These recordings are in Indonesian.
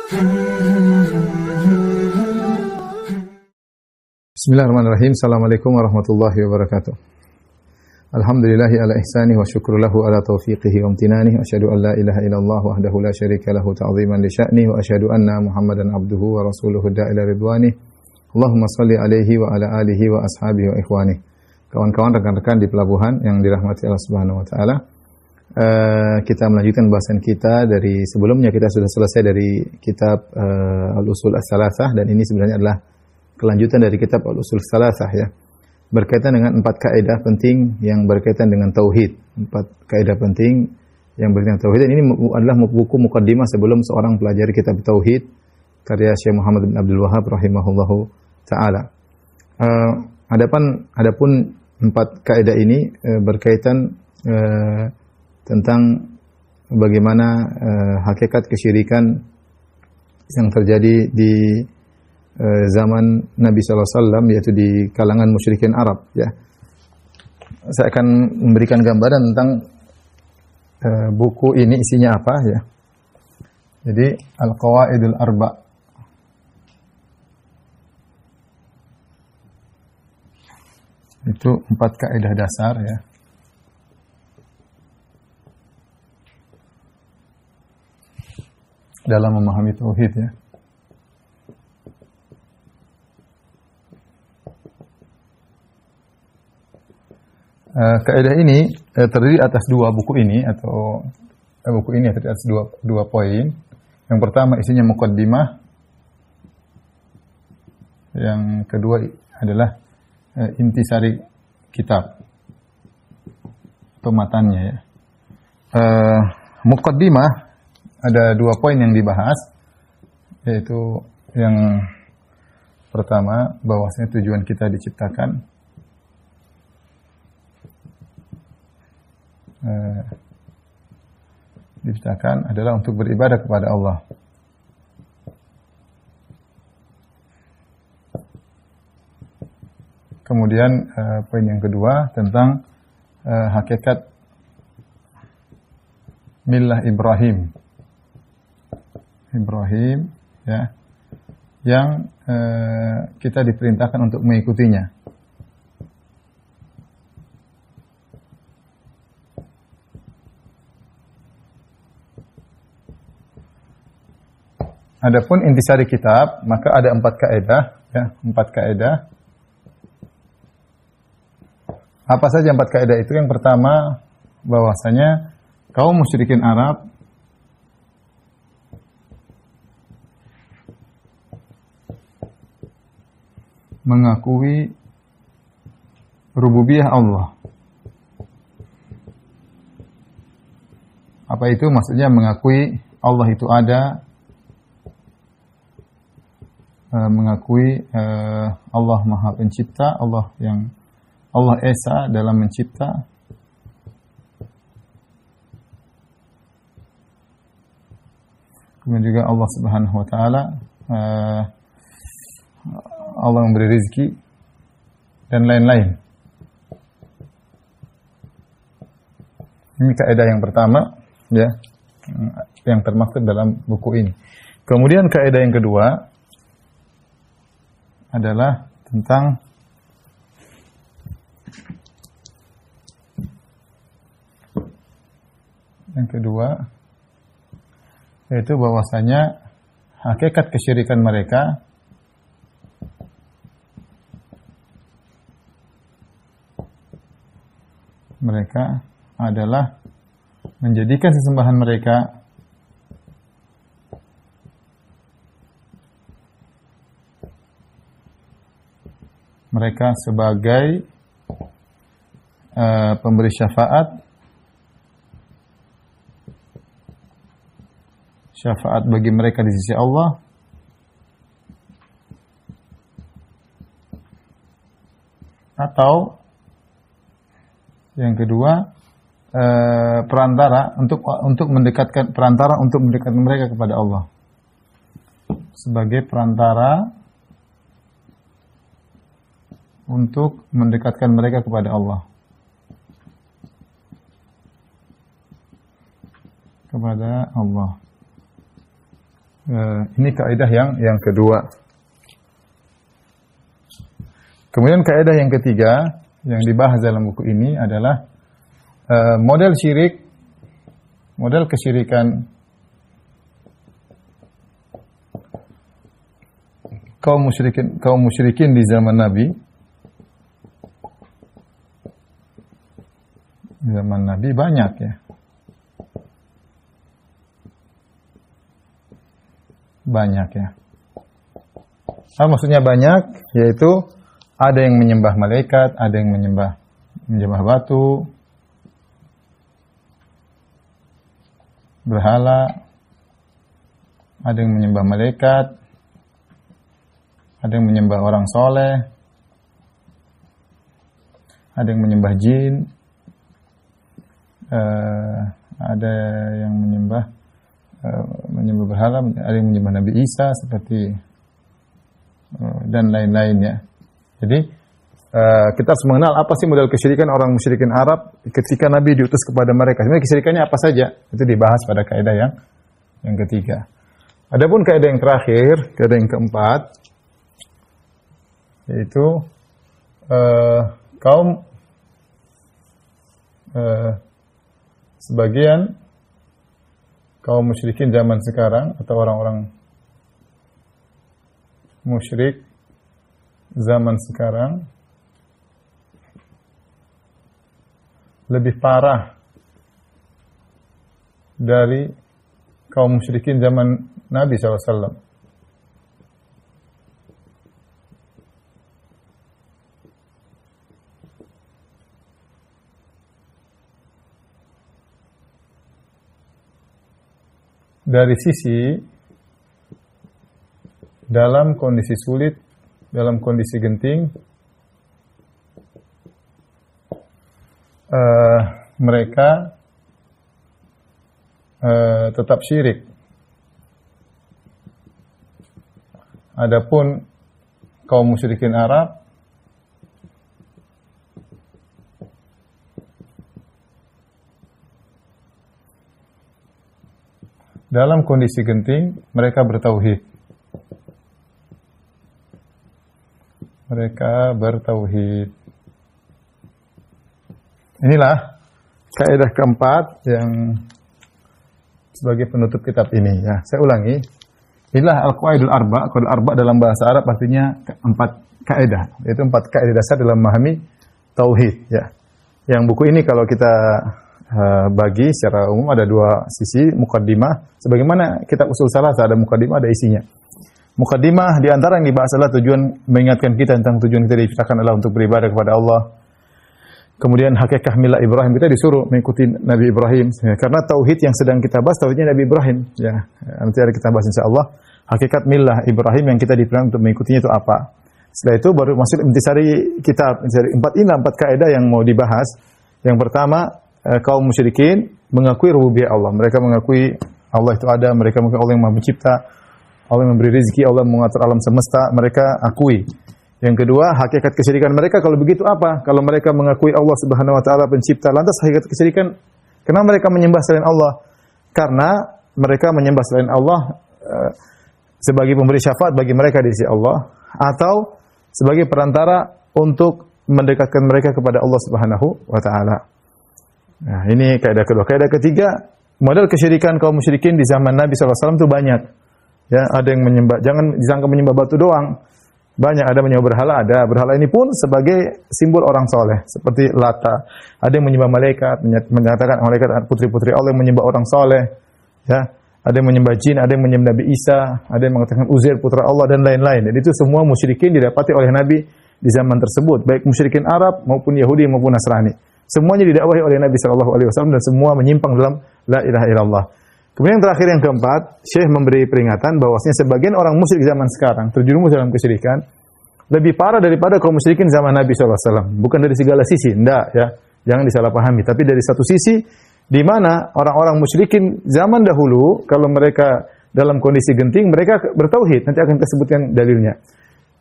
Bismillahirrahmanirrahim. Assalamualaikum warahmatullahi wabarakatuh. Alhamdulillahi ala ihsani wa syukru lahu ala taufiqihi wa amtinani. Wa asyhadu an la ilaha illallah wahdahu la syarika lahu ta'ziman li sya'ni. Wa asyhadu anna Muhammadan abduhu wa rasuluhu da'ila ridwani. Allahumma salli alaihi wa ala alihi wa ashabihi wa ikhwani. Kawan-kawan, rekan-rekan di pelabuhan yang dirahmati Allah Subhanahu wa taala. Kita melanjutkan bahasan kita dari sebelumnya. Kita sudah selesai dari kitab Al-Usul As-Salasah, dan ini sebenarnya adalah kelanjutan dari kitab Al-Usul Salasah, ya. Berkaitan dengan 4 kaidah penting yang berkaitan dengan tauhid. 4 kaidah penting yang berkaitan dengan tauhid. Dan ini adalah buku mukaddimah sebelum seorang pelajari kitab tauhid karya Syekh Muhammad bin Abdul Wahhab rahimahullahu taala. Adapun 4 kaidah ini berkaitan tentang bagaimana hakikat kesyirikan yang terjadi di zaman Nabi sallallahu alaihi wasallam, yaitu di kalangan musyrikin Arab, ya. Saya akan memberikan gambaran tentang buku ini isinya apa, ya. Jadi Al-Qawaidul Arba'. Itu 4 kaidah dasar, ya. Dalam memahami tauhid, ya. Kaidah ini terdiri atas 2 buku ini, atau buku ini terdiri atas dua poin. Yang pertama isinya muqaddimah. Yang kedua adalah intisari kitab atau matannya, ya. Muqaddimah ada 2 poin yang dibahas, yaitu yang pertama bahwasanya tujuan kita diciptakan adalah untuk beribadah kepada Allah. Kemudian poin yang kedua tentang hakikat millah Ibrahim, ya, yang kita diperintahkan untuk mengikutinya. Adapun intisari kitab, maka ada 4 kaidah, ya, 4 kaidah. Apa saja 4 kaidah itu? Yang pertama, bahwasanya kaum musyrikin Arab mengakui rububiyah Allah. Apa itu? Maksudnya mengakui Allah itu ada, mengakui Allah Maha Pencipta, Allah Esa dalam mencipta. Kemudian juga Allah Subhanahu wa taala Allah memberi rezeki dan lain-lain. Ini kaidah yang pertama, ya, yang termaktub dalam buku ini. Kemudian kaidah yang kedua adalah tentang yaitu bahwasanya hakikat kesyirikan mereka adalah menjadikan sesembahan mereka sebagai pemberi syafaat bagi mereka di sisi Allah, atau yang kedua perantara untuk mendekatkan mereka kepada Allah, sebagai perantara untuk mendekatkan mereka kepada Allah. Ini kaidah yang kedua. Kemudian kaidah yang ketiga yang dibahas dalam buku ini adalah model syirik, model kesyirikan kaum musyrikin di zaman Nabi. Zaman Nabi banyak ya. Banyak ya. Maksudnya banyak, yaitu ada yang menyembah malaikat, ada yang menyembah batu, berhala, ada yang menyembah malaikat, ada yang menyembah orang soleh, ada yang menyembah jin, ada yang menyembah berhala, ada yang menyembah Nabi Isa seperti dan lain-lain ya. Jadi kita harus mengenal apa sih model kesyirikan orang musyrikin Arab ketika Nabi diutus kepada mereka. Sebenarnya kesyirikannya apa saja? Itu dibahas pada kaidah yang ketiga. Adapun kaidah yang terakhir, kaidah yang keempat, yaitu sebagian kaum musyrikin zaman sekarang atau orang-orang musyrik zaman sekarang lebih parah dari kaum musyrikin zaman Nabi SAW. Dari sisi dalam kondisi sulit, dalam kondisi genting, mereka tetap syirik. Adapun kaum musyrikin Arab dalam kondisi genting, mereka bertauhid. Mereka bertauhid. Inilah kaidah keempat yang sebagai penutup kitab ini. Ya, saya ulangi. Inilah al-qawaidul arba. Qawaidul arba dalam bahasa Arab artinya empat kaidah. Yaitu empat kaidah dasar dalam memahami tauhid. Ya. Yang buku ini kalau kita bagi secara umum ada dua sisi, muqaddimah. Sebagaimana kitab usul salasah ada muqaddimah, ada isinya. Muqaddimah di antara yang dibahas adalah tujuan mengingatkan kita tentang tujuan kita diciptakan adalah untuk beribadah kepada Allah. Kemudian hakikat milah Ibrahim, kita disuruh mengikuti Nabi Ibrahim. Ya, karena tauhid yang sedang kita bahas tauhidnya Nabi Ibrahim. Ya, nanti ada kita bahas insyaallah. Hakikat milah Ibrahim yang kita diperintahkan untuk mengikutinya itu apa? Setelah itu baru masuk intisari kitab. Empat kaidah yang mau dibahas. Yang pertama, kaum musyrikin mengakui rububiyah Allah. Mereka mengakui Allah itu ada, mereka mengakui Allah yang Maha Pencipta, Allah yang memberi rezeki, Allah yang mengatur alam semesta, mereka akui. Yang kedua, hakikat kesyirikan mereka kalau begitu apa? Kalau mereka mengakui Allah Subhanahu wa taala pencipta, lantas hakikat kesyirikan kenapa mereka menyembah selain Allah? Karena mereka menyembah selain Allah sebagai pemberi syafaat bagi mereka di sisi Allah atau sebagai perantara untuk mendekatkan mereka kepada Allah Subhanahu wa taala. Nah, ini kaidah kedua. Kaidah ketiga, model kesyirikan kaum musyrikin di zaman Nabi SAW itu banyak. Ya, ada yang menyembah, jangan disangka menyembah batu doang. Banyak, ada menyembah berhala, ada. Berhala ini pun sebagai simbol orang soleh, seperti Lata. Ada yang menyembah malaikat, menyatakan malaikat putri-putri Allah yang menyembah orang soleh. Ya, ada yang menyembah jin, ada yang menyembah Nabi Isa, ada yang mengatakan Uzair putra Allah dan lain-lain. Dan itu semua musyrikin didapati oleh Nabi di zaman tersebut, baik musyrikin Arab maupun Yahudi maupun Nasrani. Semuanya didakwahi oleh Nabi SAW dan semua menyimpang dalam la ilaha illallah. Kemudian yang terakhir yang keempat, Syekh memberi peringatan bahwasanya sebagian orang musyrik zaman sekarang terjerumus dalam kesyirikan lebih parah daripada kaum musyrikin zaman Nabi SAW. Bukan dari segala sisi, enggak ya, jangan disalahpahami. Tapi dari satu sisi, di mana orang-orang musyrikin zaman dahulu kalau mereka dalam kondisi genting mereka bertauhid. Nanti akan kita sebutkan dalilnya.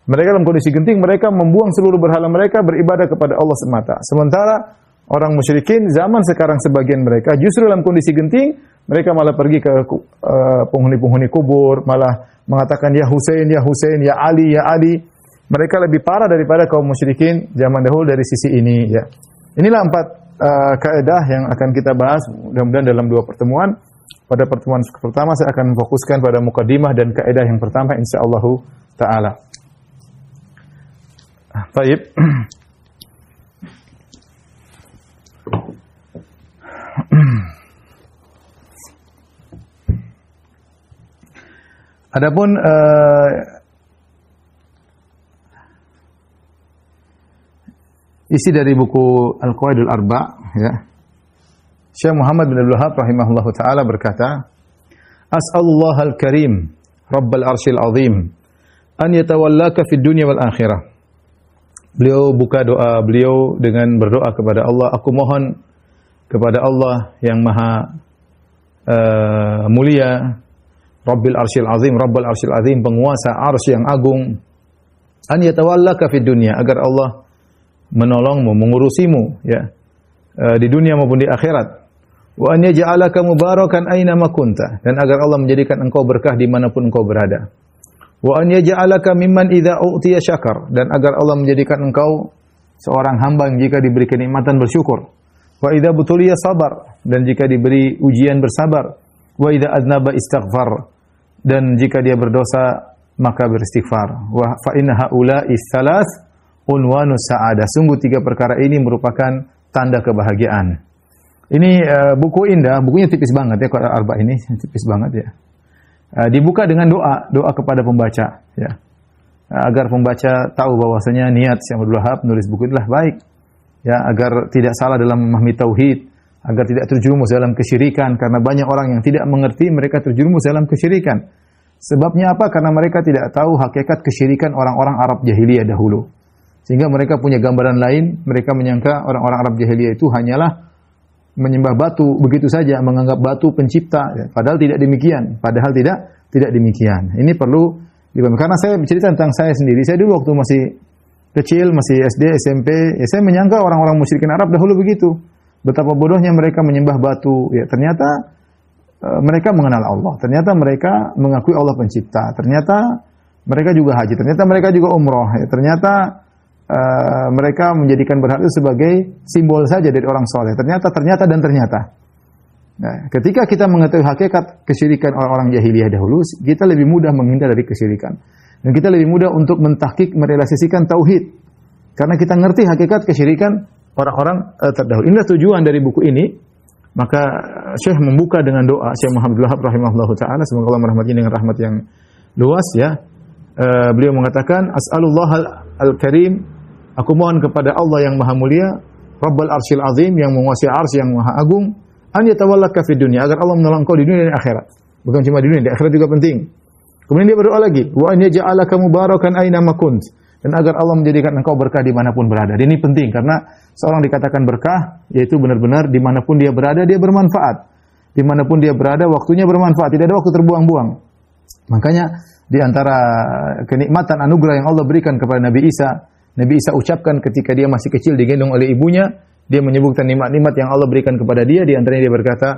Mereka dalam kondisi genting mereka membuang seluruh berhala mereka beribadah kepada Allah semata. Sementara orang musyrikin zaman sekarang sebagian mereka justru dalam kondisi genting mereka malah pergi ke penghuni-penghuni kubur, malah mengatakan ya Husain, ya Husain, ya Ali, ya Ali. Mereka lebih parah daripada kaum musyrikin zaman dahulu dari sisi ini ya. Inilah 4 kaidah yang akan kita bahas mudah-mudahan dalam 2 pertemuan. Pada pertemuan pertama saya akan fokuskan pada mukadimah dan kaidah yang pertama insyaallah taala. Baik. Adapun isi dari buku Al-Qawaidul Arba' ya. Syekh Muhammad bin Abdul Wahhab rahimahullahu taala berkata, "As'alullah al-Karim, Rabbal Arsyil Azim, an yatawallaka fid dunya wal akhirah." Beliau buka doa beliau dengan berdoa kepada Allah, aku mohon kepada Allah yang maha mulia, Rabbil Arsyil Azim, Rabbal Arsyil Azim, penguasa arsy yang agung, an yatawallaka fid dunya, agar Allah menolongmu, mengurusimu ya, di dunia maupun di akhirat. Wa an yaj'alaka mubarakan aina ma kunta, dan agar Allah menjadikan engkau berkah dimanapun engkau berada. Wa an yaj'alaka mimman idza u'tiya syakar, dan agar Allah menjadikan engkau seorang hamba yang jika diberi kenikmatan bersyukur. Wa idza butuliya sabar, dan jika diberi ujian bersabar. Wa idza adnaba istighfar, dan jika dia berdosa maka beristighfar. Wa fa inna haula'i tsalath unwanus sa'adah. Sungguh 3 perkara ini merupakan tanda kebahagiaan. Ini buku indah, bukunya tipis banget ya, Qawaidul Arba' ini tipis banget ya. Dibuka dengan doa kepada pembaca ya. Agar pembaca tahu bahwasanya niat Syekh Abdul Wahhab menulis buku itulah baik. Ya, agar tidak salah dalam memahami tauhid, agar tidak terjerumus dalam kesyirikan, karena banyak orang yang tidak mengerti mereka terjerumus dalam kesyirikan. Sebabnya apa? Karena mereka tidak tahu hakikat kesyirikan orang-orang Arab jahiliyah dahulu. Sehingga mereka punya gambaran lain, mereka menyangka orang-orang Arab jahiliyah itu hanyalah menyembah batu begitu saja, menganggap batu pencipta, ya. Padahal tidak demikian. Padahal tidak demikian. Ini perlu dipahami. Karena saya bercerita tentang saya sendiri. Saya dulu waktu masih kecil, masih SD, SMP, ya saya menyangka orang-orang musyrikin Arab dahulu begitu. Betapa bodohnya mereka menyembah batu. Ya, ternyata mereka mengenal Allah. Ternyata mereka mengakui Allah pencipta. Ternyata mereka juga haji. Ternyata mereka juga umroh. Ya, ternyata mereka menjadikan berhala itu sebagai simbol saja dari orang soleh. Ternyata dan ternyata. Nah, ketika kita mengetahui hakikat kesyirikan orang-orang jahiliyah dahulu, kita lebih mudah menghindar dari kesyirikan. Dan kita lebih mudah untuk mentahqiq, merealisasikan tauhid. Karena kita ngerti hakikat kesyirikan orang-orang terdahulu. Inilah tujuan dari buku ini. Maka Syekh membuka dengan doa, Syekh Muhammad bin Wahhab rahimahullahu taala, semoga Allah merahmatinya dengan rahmat yang luas ya. Beliau mengatakan, as'alullah al-karim, aku mohon kepada Allah yang maha mulia, Rabbal Arsyil Azim, yang menguasai arsy yang maha agung, an yatawallaka fid dunya, agar Allah menolong kau di dunia dan akhirat. Bukan cuma di dunia, di akhirat juga penting. Kemudian dia berdoa lagi, wa an yaj'alaka mubarakan aina ma kunt, dan agar Allah menjadikan engkau berkah dimanapun berada. Ini penting karena seorang dikatakan berkah, yaitu benar-benar dimanapun dia berada dia bermanfaat. Dimanapun dia berada waktunya bermanfaat, tidak ada waktu terbuang-buang. Makanya di antara kenikmatan anugerah yang Allah berikan kepada Nabi Isa ucapkan ketika dia masih kecil digendong oleh ibunya, dia menyebutkan nikmat-nikmat yang Allah berikan kepada dia, di antaranya dia berkata,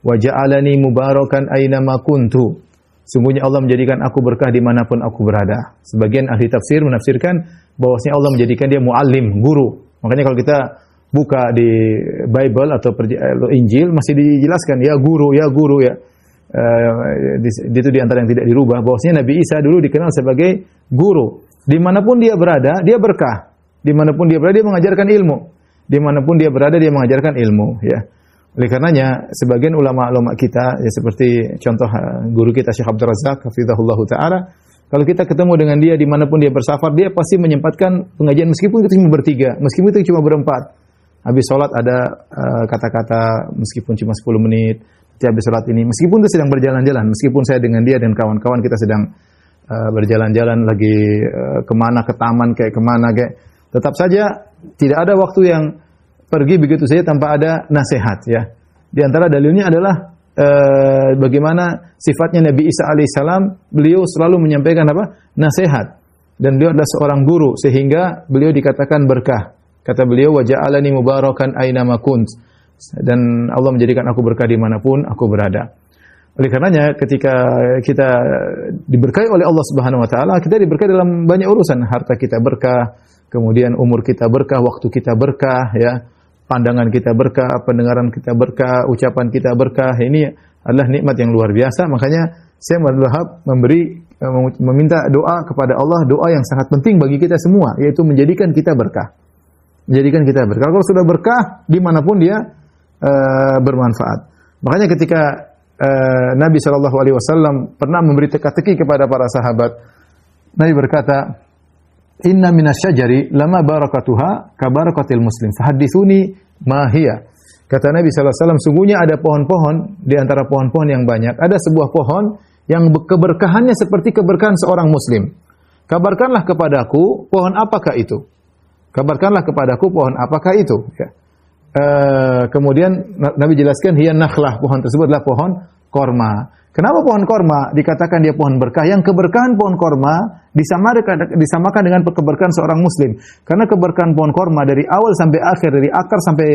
wa ja'alani mubarakan aina ma kuntu. Sungguhnya Allah menjadikan aku berkah dimanapun aku berada. Sebagian ahli tafsir menafsirkan bahwasanya Allah menjadikan dia muallim, guru. Makanya kalau kita buka di Bible atau Injil masih dijelaskan ya guru ya. Itu di antara yang tidak dirubah, bahwasanya Nabi Isa dulu dikenal sebagai guru. Dimanapun dia berada, dia berkah. Dimanapun dia berada, dia mengajarkan ilmu. Dimanapun dia berada, dia mengajarkan ilmu. Ya. Oleh karenanya, sebagian ulama-ulama kita, ya seperti contoh guru kita Syekh Abdul Razak, hafizahullah ta'ala, kalau kita ketemu dengan dia dimanapun dia bersafar, dia pasti menyempatkan pengajian meskipun itu cuma bertiga, meskipun itu cuma berempat. Habis sholat ada kata-kata meskipun cuma 10 menit, habis sholat ini, meskipun itu sedang berjalan-jalan, meskipun saya dengan dia dan kawan-kawan kita sedang berjalan-jalan lagi kemana, ke taman kayak kemana kayak, tetap saja tidak ada waktu yang pergi begitu saja tanpa ada nasihat ya. Di antara dalilnya adalah bagaimana sifatnya Nabi Isa alaihissalam, beliau selalu menyampaikan apa? Nasihat. Dan beliau adalah seorang guru sehingga beliau dikatakan berkah. Kata beliau, wa ja'alani mubarakan aina ma kunt. Dan Allah menjadikan aku berkah dimanapun aku berada. Oleh karenanya ketika kita diberkahi oleh Allah Subhanahu wa taala, kita diberkahi dalam banyak urusan. Harta kita berkah, kemudian umur kita berkah, waktu kita berkah, ya. Pandangan kita berkah, pendengaran kita berkah, ucapan kita berkah. Ini adalah nikmat yang luar biasa. Makanya saya meminta doa kepada Allah, doa yang sangat penting bagi kita semua, yaitu menjadikan kita berkah. Menjadikan kita berkah. Kalau sudah berkah, dimanapun dia bermanfaat. Makanya ketika Nabi SAW pernah memberi teka-teki kepada para sahabat. Nabi berkata, "Inna minasyajari lama barakatuha kabarakatil muslim. Fahadditsuni ma hiya." Kata Nabi SAW, sungguhnya ada pohon-pohon di antara pohon-pohon yang banyak. Ada sebuah pohon yang keberkahannya seperti keberkahan seorang muslim. Kabarkanlah kepadaku pohon apakah itu? Kabarkanlah kepadaku pohon apakah itu? Ya. Kemudian Nabi jelaskan, hiya nakhlah, pohon tersebut adalah pohon korma. Kenapa pohon korma dikatakan dia pohon berkah? Yang keberkahan pohon korma disamakan dengan keberkahan seorang muslim. Karena keberkahan pohon korma dari awal sampai akhir, dari akar sampai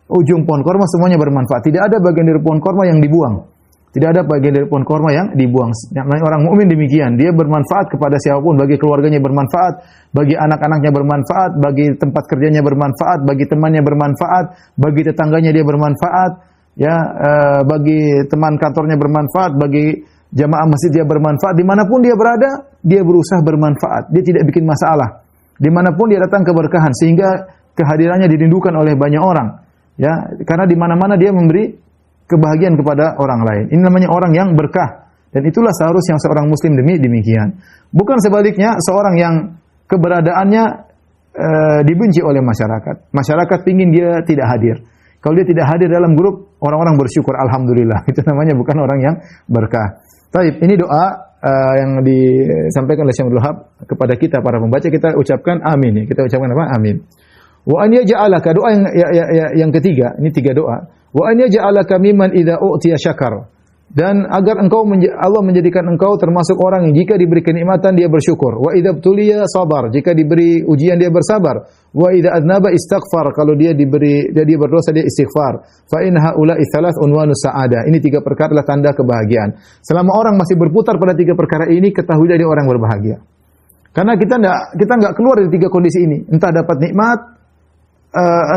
ujung pohon korma semuanya bermanfaat. Tidak ada bagian dari pohon korma yang dibuang. Tidak ada bagian dari pohon korma yang dibuang. Orang mukmin demikian, dia bermanfaat kepada siapapun, bagi keluarganya bermanfaat, bagi anak-anaknya bermanfaat, bagi tempat kerjanya bermanfaat, bagi temannya bermanfaat, bagi tetangganya dia bermanfaat, ya, bagi teman kantornya bermanfaat, bagi jamaah masjid dia bermanfaat. Dimanapun dia berada, dia berusaha bermanfaat. Dia tidak bikin masalah. Dimanapun dia datang keberkahan, sehingga kehadirannya dirindukan oleh banyak orang. Ya, karena di mana-mana dia memberi kebahagiaan kepada orang lain. Ini namanya orang yang berkah. Dan itulah seharusnya seorang muslim demikian. Bukan sebaliknya seorang yang keberadaannya dibenci oleh masyarakat. Masyarakat ingin dia tidak hadir. Kalau dia tidak hadir dalam grup, orang-orang bersyukur, alhamdulillah. Itu namanya bukan orang yang berkah. Baik, ini doa yang disampaikan oleh Syekh Abdul Wahab kepada kita para pembaca, kita ucapkan amin. Kita ucapkan apa? Amin. Wa an yaj'alaka, doa yang ketiga, ini 3 doa. Wa an yaj'alaka mimman idza u'tiya syakar. Dan agar Allah menjadikan engkau termasuk orang yang jika diberi kenikmatan dia bersyukur. Wa idza btuliya sabar, jika diberi ujian dia bersabar. Wa idza adnaba istaghfar, kalau dia berdosa dia istighfar. Fa in haula'i thalath unwanus sa'ada. Ini 3 perkara adalah tanda kebahagiaan. Selama orang masih berputar pada 3 perkara ini, ketahuilah dia orang berbahagia. Karena kita enggak keluar dari 3 kondisi ini. Entah dapat nikmat,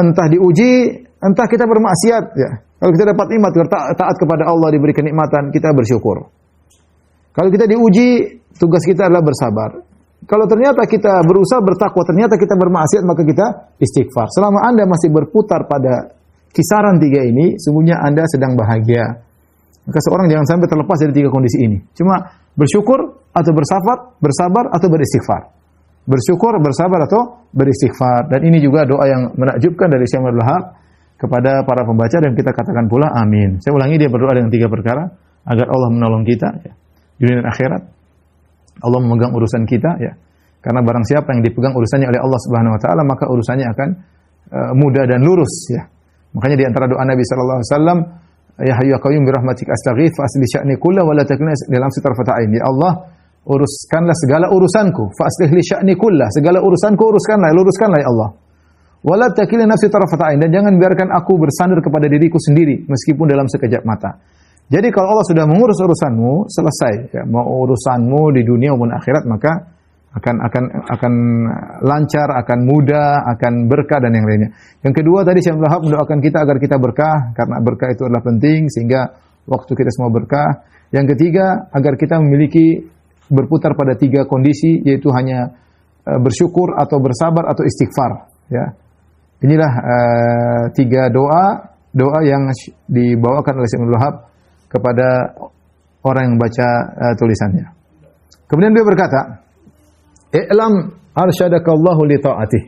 entah diuji, entah kita bermaksiat, ya. Kalau kita dapat nikmat, taat kepada Allah, diberi kenikmatan, kita bersyukur. Kalau kita diuji, tugas kita adalah bersabar. Kalau ternyata kita berusaha bertakwa, ternyata kita bermaksiat, maka kita istighfar. Selama Anda masih berputar pada kisaran 3 ini, sungguhnya Anda sedang bahagia. Maka seorang jangan sampai terlepas dari 3 kondisi ini. Cuma bersyukur atau bersabar atau beristighfar. Bersyukur, bersabar atau beristighfar. Dan ini juga doa yang menakjubkan dari Syekh Abdul Wahab kepada para pembaca, dan kita katakan pula amin. Saya ulangi, dia berdoa dengan 3 perkara agar Allah menolong kita, ya, dunia dan akhirat. Allah memegang urusan kita, ya. Karena barang siapa yang dipegang urusannya oleh Allah Subhanahu wa taala, maka urusannya akan mudah dan lurus, ya. Makanya di antara doa Nabi sallallahu alaihi wasallam, ya hayyu ya qayyum bi rahmatika astaghits fa asli sya'ni kullahu wa la takilni dalam sitarfata ain. Ya Allah, uruskanlah segala urusanku, fa aslih li sya'ni kullahu, segala urusanku luruskanlah ya Allah. Wala takilni nafsi tarfata ain, dan jangan biarkan aku bersandar kepada diriku sendiri meskipun dalam sekejap mata. Jadi kalau Allah sudah mengurus urusanmu, selesai, ya, mau urusanmu di dunia maupun akhirat, maka akan lancar, akan mudah, akan berkah dan yang lainnya. Yang kedua tadi Syekh Abdul Wahab mendoakan kita agar kita berkah, karena berkah itu adalah penting sehingga waktu kita semua berkah. Yang ketiga, agar kita memiliki berputar pada 3 kondisi, yaitu hanya bersyukur atau bersabar atau istighfar, ya. Inilah 3 doa yang dibawakan oleh Syekh Abdul Wahab kepada orang yang baca tulisannya. Kemudian dia berkata, "I'lam arsyadakallahu li ta'atih."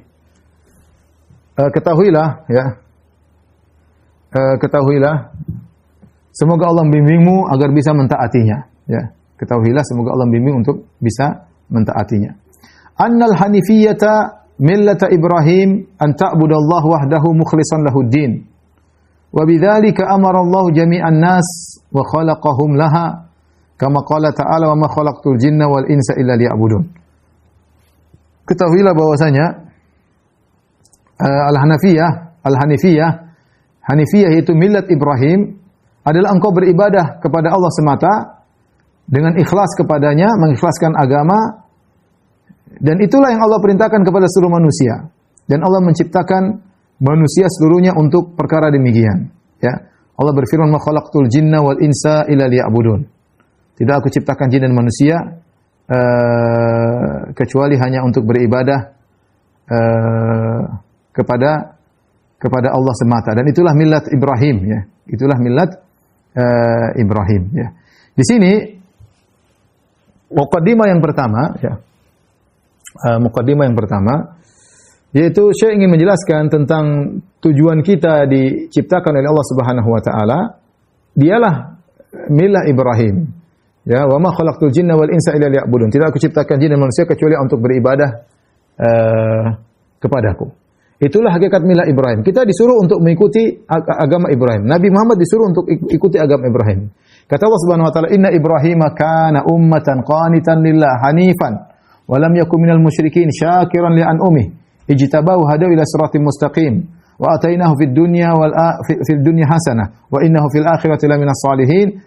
Ketahuilah, ya. Ketahuilah semoga Allah membimbingmu agar bisa mentaatinya, ya. Ketahuilah semoga Allah membimbing untuk bisa mentaatinya. Annal hanifiyata millata Ibrahim an ta'budallaha wahdahu mukhlishan lahud-din. Wa bidzalika amara Allah jami'an nas wa khalaqahum laha kama qala ta'ala wa ma khalaqtul jinna wal insa illa liya'budun. Ketahuilah bahwasanya Hanifiyah itu millat Ibrahim. adalah engkau beribadah kepada Allah semata dengan ikhlas kepadanya, mengikhlaskan agama, dan itulah yang Allah perintahkan kepada seluruh manusia. Dan Allah menciptakan manusia seluruhnya untuk perkara demikian. Ya, Allah berfirman, "Ma khalaqtul jinna wal insa illa liya'budun." Tidak aku ciptakan jin dan manusia kecuali hanya untuk beribadah kepada Allah semata. Dan itulah millat Ibrahim, ya. Itulah millat Ibrahim, ya. Di sini muqaddimah yang pertama, ya. Muqaddimah yang pertama yaitu saya ingin menjelaskan tentang tujuan kita diciptakan oleh Allah Subhanahu wa taala. Dialah millah Ibrahim. Ya, wa ma khalaqtul jinna wal insa illa liya'budun. Tidak aku ciptakan jin dan manusia kecuali untuk beribadah kepadaku. Itulah hakikat millah Ibrahim. Kita disuruh untuk mengikuti agama Ibrahim. Nabi Muhammad disuruh untuk ikuti agama Ibrahim. Kata Allah Subhanahu wa taala, "Inna Ibrahima kana ummatan qanitan lillah hanifan wa lam yakun minal musyrikin syakiran li an'umihi ijtabahu hadaw ila siratim mustaqim wa atainahu fid dunya fid dunya hasanah wa innahu fil akhirati laminas salihin."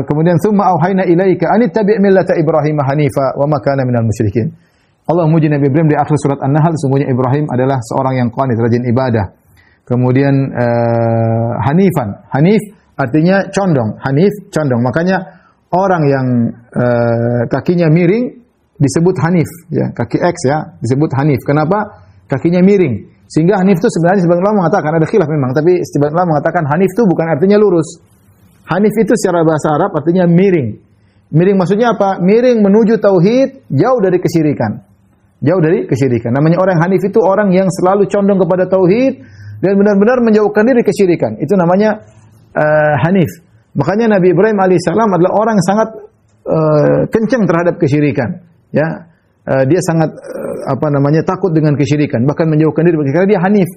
Kemudian thumma auhayna ilaika an ittabi' millata Ibrahim hanifa wa ma kana minal musyrikin. Allah memuji Nabi Ibrahim di akhir surat An-Nahl, sesungguhnya Ibrahim adalah seorang yang qanit, rajin ibadah. Kemudian hanifan. Hanif artinya condong. Hanif condong. Makanya orang yang kakinya miring disebut hanif, ya. Kaki X, ya, disebut hanif. Kenapa? Kakinya miring. Sehingga hanif itu sebenarnya sebagian ulama mengatakan, ada khilaf memang, tapi sebagian ulama mengatakan hanif itu bukan artinya lurus. Hanif itu secara bahasa Arab artinya miring. Miring maksudnya apa? Miring menuju tauhid, jauh dari kesyirikan. Jauh dari kesyirikan. Namanya orang hanif itu orang yang selalu condong kepada tauhid dan benar-benar menjauhkan diri kesyirikan. Itu namanya hanif. Makanya Nabi Ibrahim alaihissalam adalah orang yang sangat kencang terhadap kesyirikan. Ya, dia sangat takut dengan kesyirikan, bahkan menjauhkan diri karena dia hanif.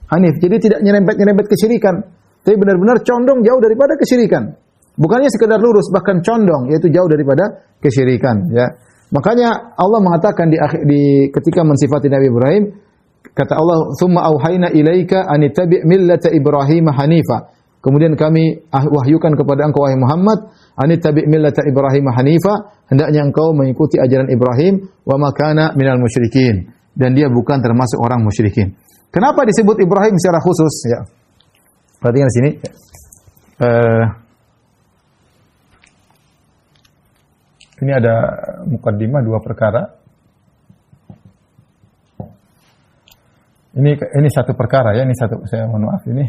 Hanif. Jadi tidak nyerempet kesyirikan. Tapi benar-benar condong jauh daripada kesyirikan. Bukannya sekedar lurus, bahkan condong, yaitu jauh daripada kesyirikan. Ya, makanya Allah mengatakan ketika mensifati Nabi Ibrahim, kata Allah, "Tsumma auhayna ilaika an ittabi' millata Ibrahim hanifa." Kemudian kami wahyukan kepada engkau wahai Muhammad, an ittabi' millata Ibrahim hanifa, hendaknya engkau mengikuti ajaran Ibrahim, wa ma kana minal musyrikin, dan dia bukan termasuk orang musyrikin. Kenapa disebut Ibrahim secara khusus? Ya. Perhatikan di sini. Ini ada mukaddimah dua perkara. Ini satu perkara, ya. Ini satu, saya mohon maaf ini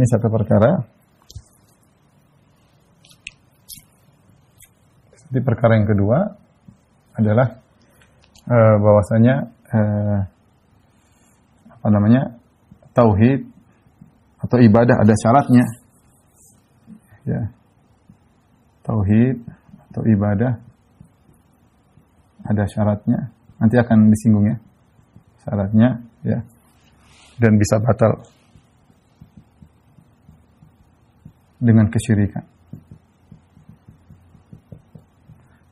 satu perkara. Jadi perkara yang kedua adalah bahwasanya tauhid atau ibadah ada syaratnya. Ya. Tauhid atau ibadah ada syaratnya. Nanti akan disinggung, ya. Syaratnya, ya. Dan bisa batal dengan kesyirikan.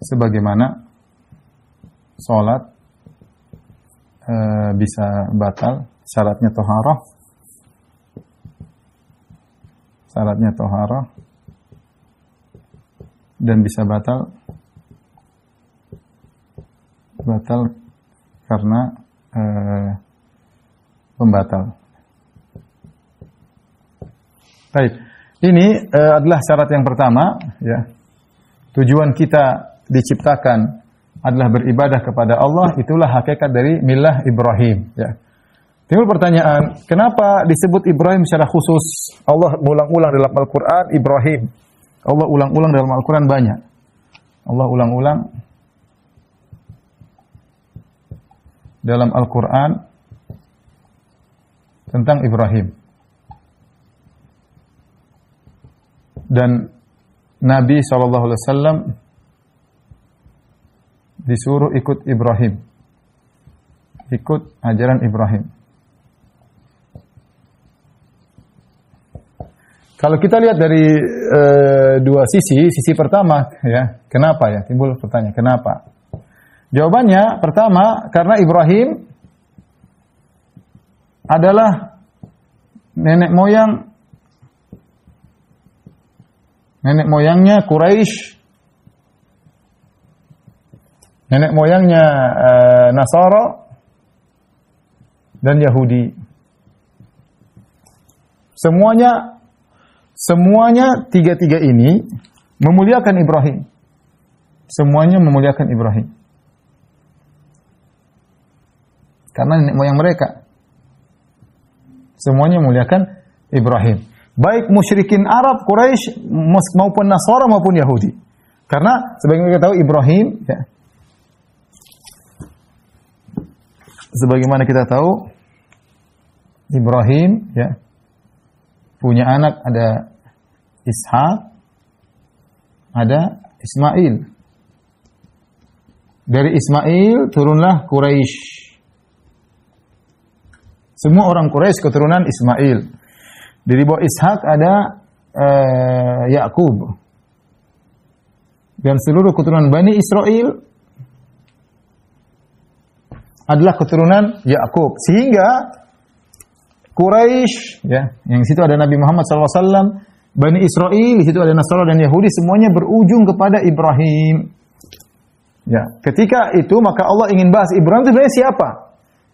Sebagaimana salat bisa batal, syaratnya thaharah. Syaratnya thaharah dan bisa batal karena pembatal. Baik. Ini adalah syarat yang pertama, ya. Tujuan kita diciptakan adalah beribadah kepada Allah, itulah hakikat dari millah Ibrahim, ya. Timbul pertanyaan, kenapa disebut Ibrahim secara khusus? Allah ulang-ulang dalam Al-Qur'an Ibrahim. Allah ulang-ulang dalam Al-Qur'an banyak. Allah ulang-ulang dalam Al-Qur'an tentang Ibrahim. Dan Nabi SAW disuruh ikut Ibrahim, ikut ajaran Ibrahim. Kalau kita lihat dari dua sisi pertama, ya, kenapa, ya, timbul pertanyaan, kenapa? Jawabannya pertama, karena Ibrahim adalah nenek moyang nenek moyangnya Quraisy, nenek moyangnya Nasara dan Yahudi. Semuanya tiga-tiga ini memuliakan Ibrahim. Semuanya memuliakan Ibrahim. Karena nenek moyang mereka. Semuanya memuliakan Ibrahim. Baik musyrikin Arab, Quraisy maupun Nasara maupun Yahudi. Karena sebagaimana kita tahu Ibrahim, ya, sebagaimana kita tahu Ibrahim, ya, punya anak, ada Ishak, ada Ismail. Dari Ismail turunlah Quraisy. Semua orang Quraisy keturunan Ismail. Dari bawah Ishak ada Yakub. Dan seluruh keturunan Bani Israel adalah keturunan Yakub. Sehingga Quraisy, ya, yang di situ ada Nabi Muhammad SAW, Bani Israel, di situ ada Nasara dan Yahudi, semuanya berujung kepada Ibrahim. Ya, ketika itu maka Allah ingin bahas Ibrahim itu sebenarnya siapa?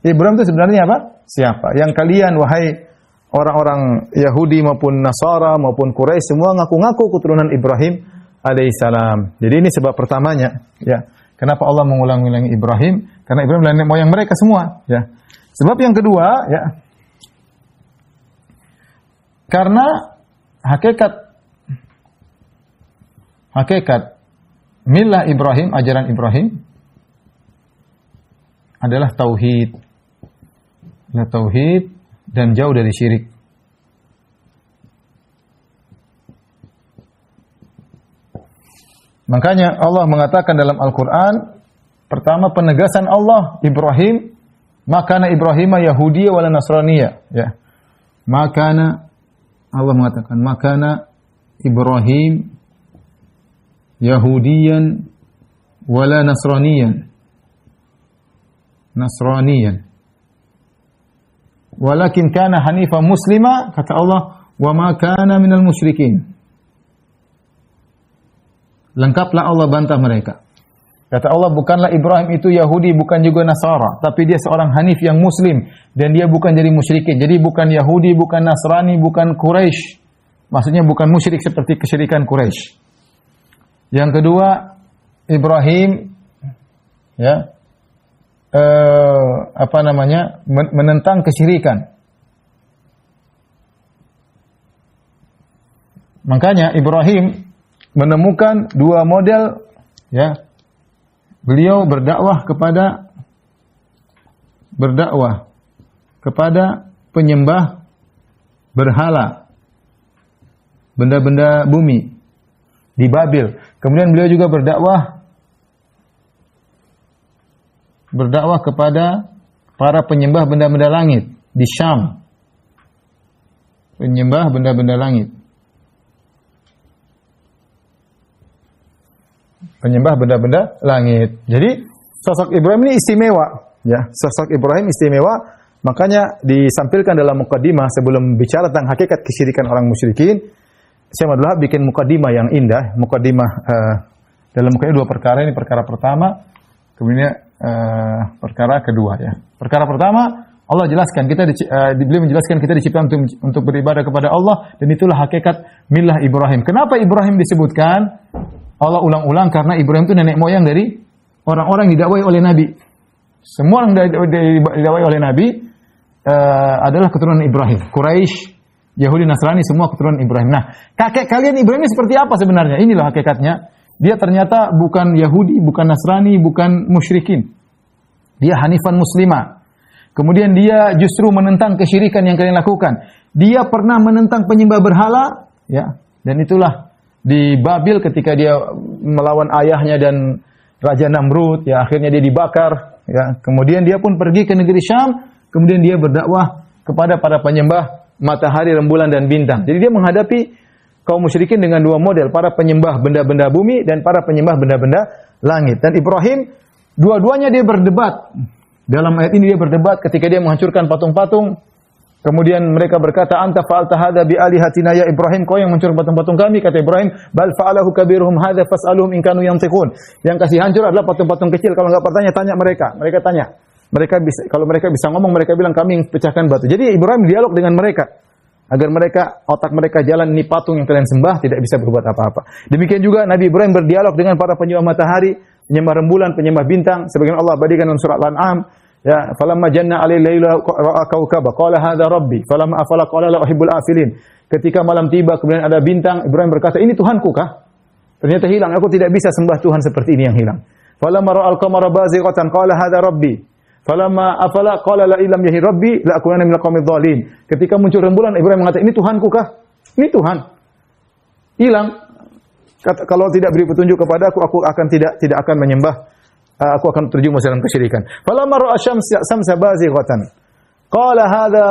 Ibrahim itu sebenarnya apa? Siapa? Yang kalian wahai orang-orang Yahudi maupun Nasara maupun Quraisy semua ngaku-ngaku keturunan Ibrahim alaihissalam. Jadi ini sebab pertamanya, ya. Kenapa Allah mengulang-ulangi Ibrahim? Karena Ibrahim adalah nenek moyang mereka semua, ya. Sebab yang kedua, ya. Karena hakikat milah Ibrahim, ajaran Ibrahim adalah tauhid. Adalah tauhid dan jauh dari syirik. Makanya Allah mengatakan dalam Al-Qur'an, pertama penegasan Allah Ibrahim, makana Ibrahim Yahudiyya wala Nasraniyya, ya. Makana Allah mengatakan makana Ibrahim Yahudiyan wala Nasraniyan. Walakin kana hanifa muslima, kata Allah, wa ma kana minal musyrikin. Lengkaplah Allah bantah mereka. Kata Allah, bukanlah Ibrahim itu Yahudi, bukan juga Nasara, tapi dia seorang hanif yang muslim dan dia bukan jadi musyrikin. Jadi bukan Yahudi, bukan Nasrani, bukan Quraisy. Maksudnya bukan musyrik seperti kesyirikan Quraisy. Yang kedua, Ibrahim, ya, menentang kesyirikan. Makanya Ibrahim menemukan dua model, ya. Beliau berdakwah kepada penyembah berhala, benda-benda bumi di Babil. Kemudian beliau juga berdakwah kepada para penyembah benda-benda langit di Syam. Penyembah benda-benda langit. Penyembah benda-benda langit. Jadi sosok Ibrahim ini istimewa, ya. Sosok Ibrahim istimewa, makanya disampilkan dalam mukaddimah sebelum bicara tentang hakikat kesyirikan orang musyrikin. Syekh Abdul Wahab bikin mukaddimah yang indah, mukaddimah dalam mukaddimah dua perkara, ini perkara pertama, kemudian perkara kedua, ya. Perkara pertama, Allah jelaskan beliau menjelaskan kita diciptakan untuk beribadah kepada Allah, dan itulah hakikat milah Ibrahim. Kenapa Ibrahim disebutkan? Allah ulang-ulang karena Ibrahim itu nenek moyang dari orang-orang yang didakwai oleh Nabi. Semua yang didakwai oleh Nabi adalah keturunan Ibrahim. Quraisy, Yahudi, Nasrani, semua keturunan Ibrahim. Nah, kakek kalian Ibrahim ini seperti apa sebenarnya? Inilah hakikatnya. Dia ternyata bukan Yahudi, bukan Nasrani, bukan musyrikin. Dia hanifan muslimah. Kemudian dia justru menentang kesyirikan yang kalian lakukan. Dia pernah menentang penyembah berhala, ya. Dan itulah di Babil ketika dia melawan ayahnya dan Raja Namrud, ya, akhirnya dia dibakar, ya. Kemudian dia pun pergi ke negeri Syam, kemudian dia berdakwah kepada para penyembah matahari, rembulan dan bintang. Jadi dia menghadapi kaum musyrikin dengan dua model, para penyembah benda-benda bumi dan para penyembah benda-benda langit. Dan Ibrahim dua-duanya dia berdebat. Dalam ayat ini dia berdebat ketika dia menghancurkan patung-patung Kemudian mereka berkata, "Anta fa'alta hadza bi alihatina ya Ibrahim." Kau yang mencuri patung-patung kami, kata Ibrahim. "Bal fa'alahu kabiruhum hadza fas'aluhum in kanu yantiqun." Yang kasih hancur adalah patung-patung kecil. Kalau enggak bertanya, tanya mereka. Mereka tanya. Mereka bisa, kalau mereka bisa ngomong, mereka bilang kami yang pecahkan batu. Jadi Ibrahim dialog dengan mereka agar mereka, otak mereka jalan, ini patung yang kalian sembah tidak bisa berbuat apa-apa. Demikian juga Nabi Ibrahim berdialog dengan para penyembah matahari, penyembah rembulan, penyembah bintang. Sebagaimana Allah abadikan dalam surat Al-An'am. Ya, falamma janna 'alaihi laila ra'a kaukaba qala hadza rabbi falamma afala qala la uhibbul afilin. Ketika malam tiba kemudian ada bintang, Ibrahim berkata, "Ini Tuhanku kah?" Ternyata hilang, aku tidak bisa sembah Tuhan seperti ini yang hilang. Falamma ra'al qamara bazighatan qala hadza rabbi falamma afala qala la illam yahi rabbi la akunanna minal qaumidh dhalin. Ketika muncul rembulan, Ibrahim mengatakan, "Ini Tuhanku kah?" Ini Tuhan. Hilang. Kalau tidak beri petunjuk kepadaku, aku akan tidak akan menyembah, aku akan terjumus dalam kesyirikan. Falamma ra'a syamsa bazighatan qala hadza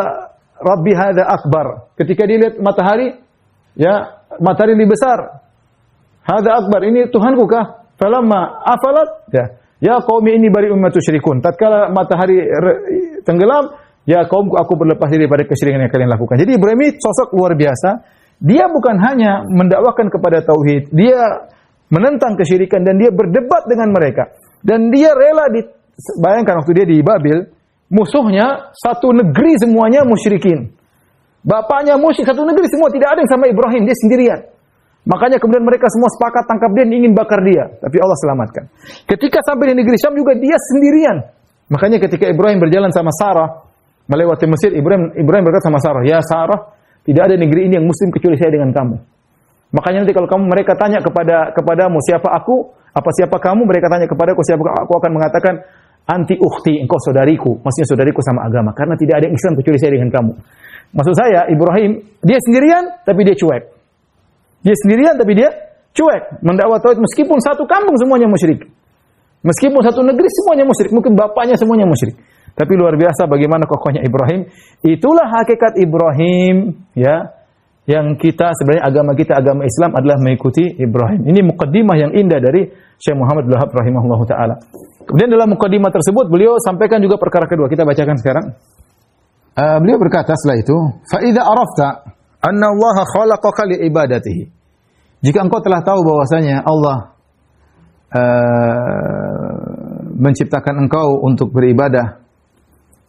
rabbi hadza akbar. Ketika dia lihat matahari, ya, matahari lebih besar. Hadza akbar, ini Tuhanku kah? Falamma afalat, ya qaumi inni bari'um mimma tusyrikun. Tatkala matahari tenggelam, ya kaumku, aku berlepas diri dari kesyirikan yang kalian lakukan. Jadi Ibrahim ini sosok luar biasa. Dia bukan hanya mendakwakan kepada tauhid, dia menentang kesyirikan dan dia berdebat dengan mereka. Dan dia rela bayangkan waktu dia di Babil, musuhnya satu negeri semuanya musyrikin. Bapaknya musyrik, satu negeri semua, tidak ada yang sama Ibrahim, dia sendirian. Makanya kemudian mereka semua sepakat tangkap dia dan ingin bakar dia, tapi Allah selamatkan. Ketika sampai di negeri Syam juga dia sendirian. Makanya ketika Ibrahim berjalan sama Sarah melewati Mesir, Ibrahim berkata sama Sarah, "Ya Sarah, tidak ada negeri ini yang muslim kecuali saya dengan kamu." Makanya nanti kalau mereka tanya kepadamu siapa aku, siapa kamu, mereka tanya kepadaku siapa aku, akan mengatakan anti ukhti, engkau saudariku. Maksudnya saudariku sama agama, karena tidak ada yang Islam kecuali saya dengan kamu. Maksud saya Ibrahim dia sendirian tapi dia cuek. Dia sendirian tapi dia cuek mendakwah tauhid meskipun satu kampung semuanya musyrik. Meskipun satu negeri semuanya musyrik, mungkin bapaknya semuanya musyrik. Tapi luar biasa bagaimana kokohnya Ibrahim. Itulah hakikat Ibrahim, ya. Yang kita sebenarnya agama kita, agama Islam adalah mengikuti Ibrahim. Ini mukaddimah yang indah dari Syekh Muhammad Abdul Wahhab rahimahullahu taala. Kemudian dalam mukaddimah tersebut beliau sampaikan juga perkara kedua. Kita bacakan sekarang. Beliau berkata setelah itu, "Fa idza arafta anna Allah khalaqaka li ibadatihi." Jika engkau telah tahu bahwasanya Allah menciptakan engkau untuk beribadah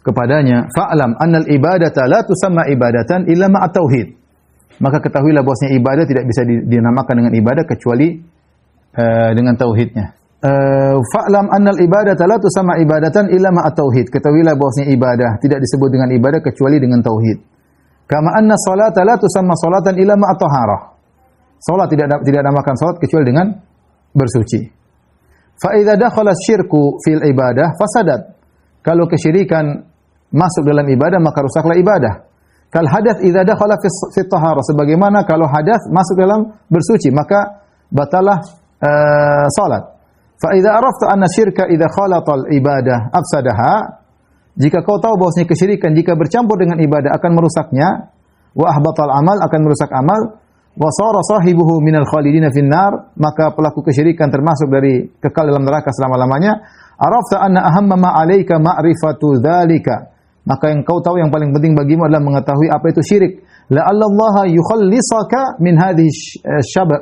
kepadanya, fa'lam annal ibadata la tusamma ibadatan illa ma'a tauhid. Maka ketahuilah bahwasanya ibadah tidak bisa dinamakan dengan ibadah kecuali dengan tauhidnya. Fa'lam annal ibadata la tusamma ibadatan illa ma'a tauhid. Ketahuilah bahwasanya ibadah tidak disebut dengan ibadah kecuali dengan tauhid. Kama anna salata la tusamma salatan illa ma'a taharah. Salat tidak dinamakan salat kecuali dengan bersuci. Fa idza dakhala syirku fil ibadah fasadat. Kalau kesyirikan masuk dalam ibadah maka rusaklah ibadah. Kal hadath idza dakhala fi taharah, sebagaimana kalau hadath masuk dalam bersuci maka batalah salat. Fa idza arafta anna syirka idza khalata al ibadah afsadaha, jika kau tahu bahwasanya kesyirikan jika bercampur dengan ibadah akan merusaknya, wa ahbatal amal, akan merusak amal, wa sara sahibuhu minal khalidina finnar, maka pelaku kesyirikan termasuk dari kekal dalam neraka selama-lamanya. Arafta anna ahamma ma 'alaika ma'rifatu dzalika, maka yang kau tahu yang paling penting bagimu adalah mengetahui apa itu syirik. La'allallaha yukhallisaka min hadhihi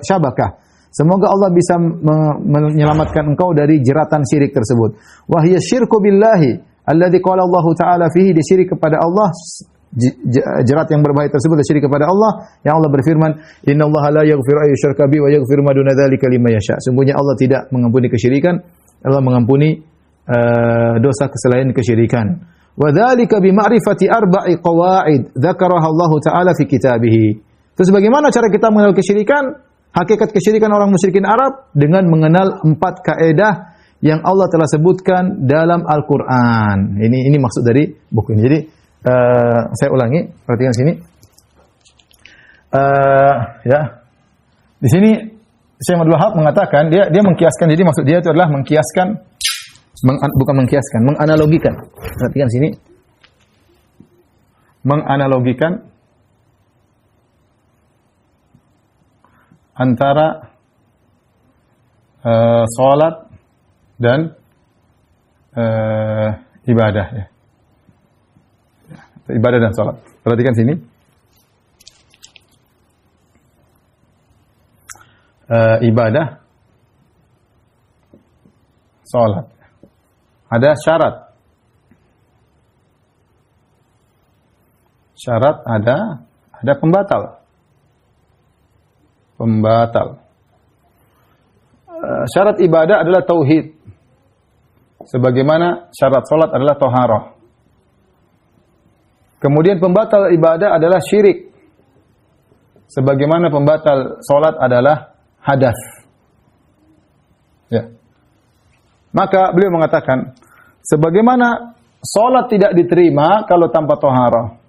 syabakah, semoga Allah bisa menyelamatkan engkau dari jeratan syirik tersebut. Wa hiya syirku billahi alladzi qala Allah taala fihi, disyirik kepada Allah, jerat yang berbahaya tersebut syirik kepada Allah, yang Allah berfirman, "Innallaha la yaghfiru ay yushraka bihi wa yaghfiru ma duna dzalika liman yasha." Sungguhnya Allah tidak mengampuni kesyirikan, Allah mengampuni dosa selain kesyirikan. Wa dzalika bi ma'rifati arba'i qawaid dzakaraha Allah taala fi kitabih. Terus bagaimana cara kita mengenal kesyirikan? Hakikat kesyirikan orang musyrikin Arab dengan mengenal 4 kaidah yang Allah telah sebutkan dalam Al-Qur'an. Ini maksud dari buku ini. Jadi saya ulangi, perhatikan sini. Ya. Di sini Syekh Abdul Wahhab mengatakan dia mengkiaskan, jadi maksud dia itu adalah mengkiaskan, bukan mengkiaskan, menganalogikan. Perhatikan sini. Menganalogikan antara salat dan ibadah, ya. Ibadah dan salat. Perhatikan sini. Ibadah, salat. Ada syarat. Syarat ada pembatal. Syarat ibadah adalah tauhid. Sebagaimana syarat salat adalah thaharah. Kemudian pembatal ibadah adalah syirik. Sebagaimana pembatal salat adalah hadas. Ya. Maka beliau mengatakan, sebagaimana salat tidak diterima kalau tanpa thaharah,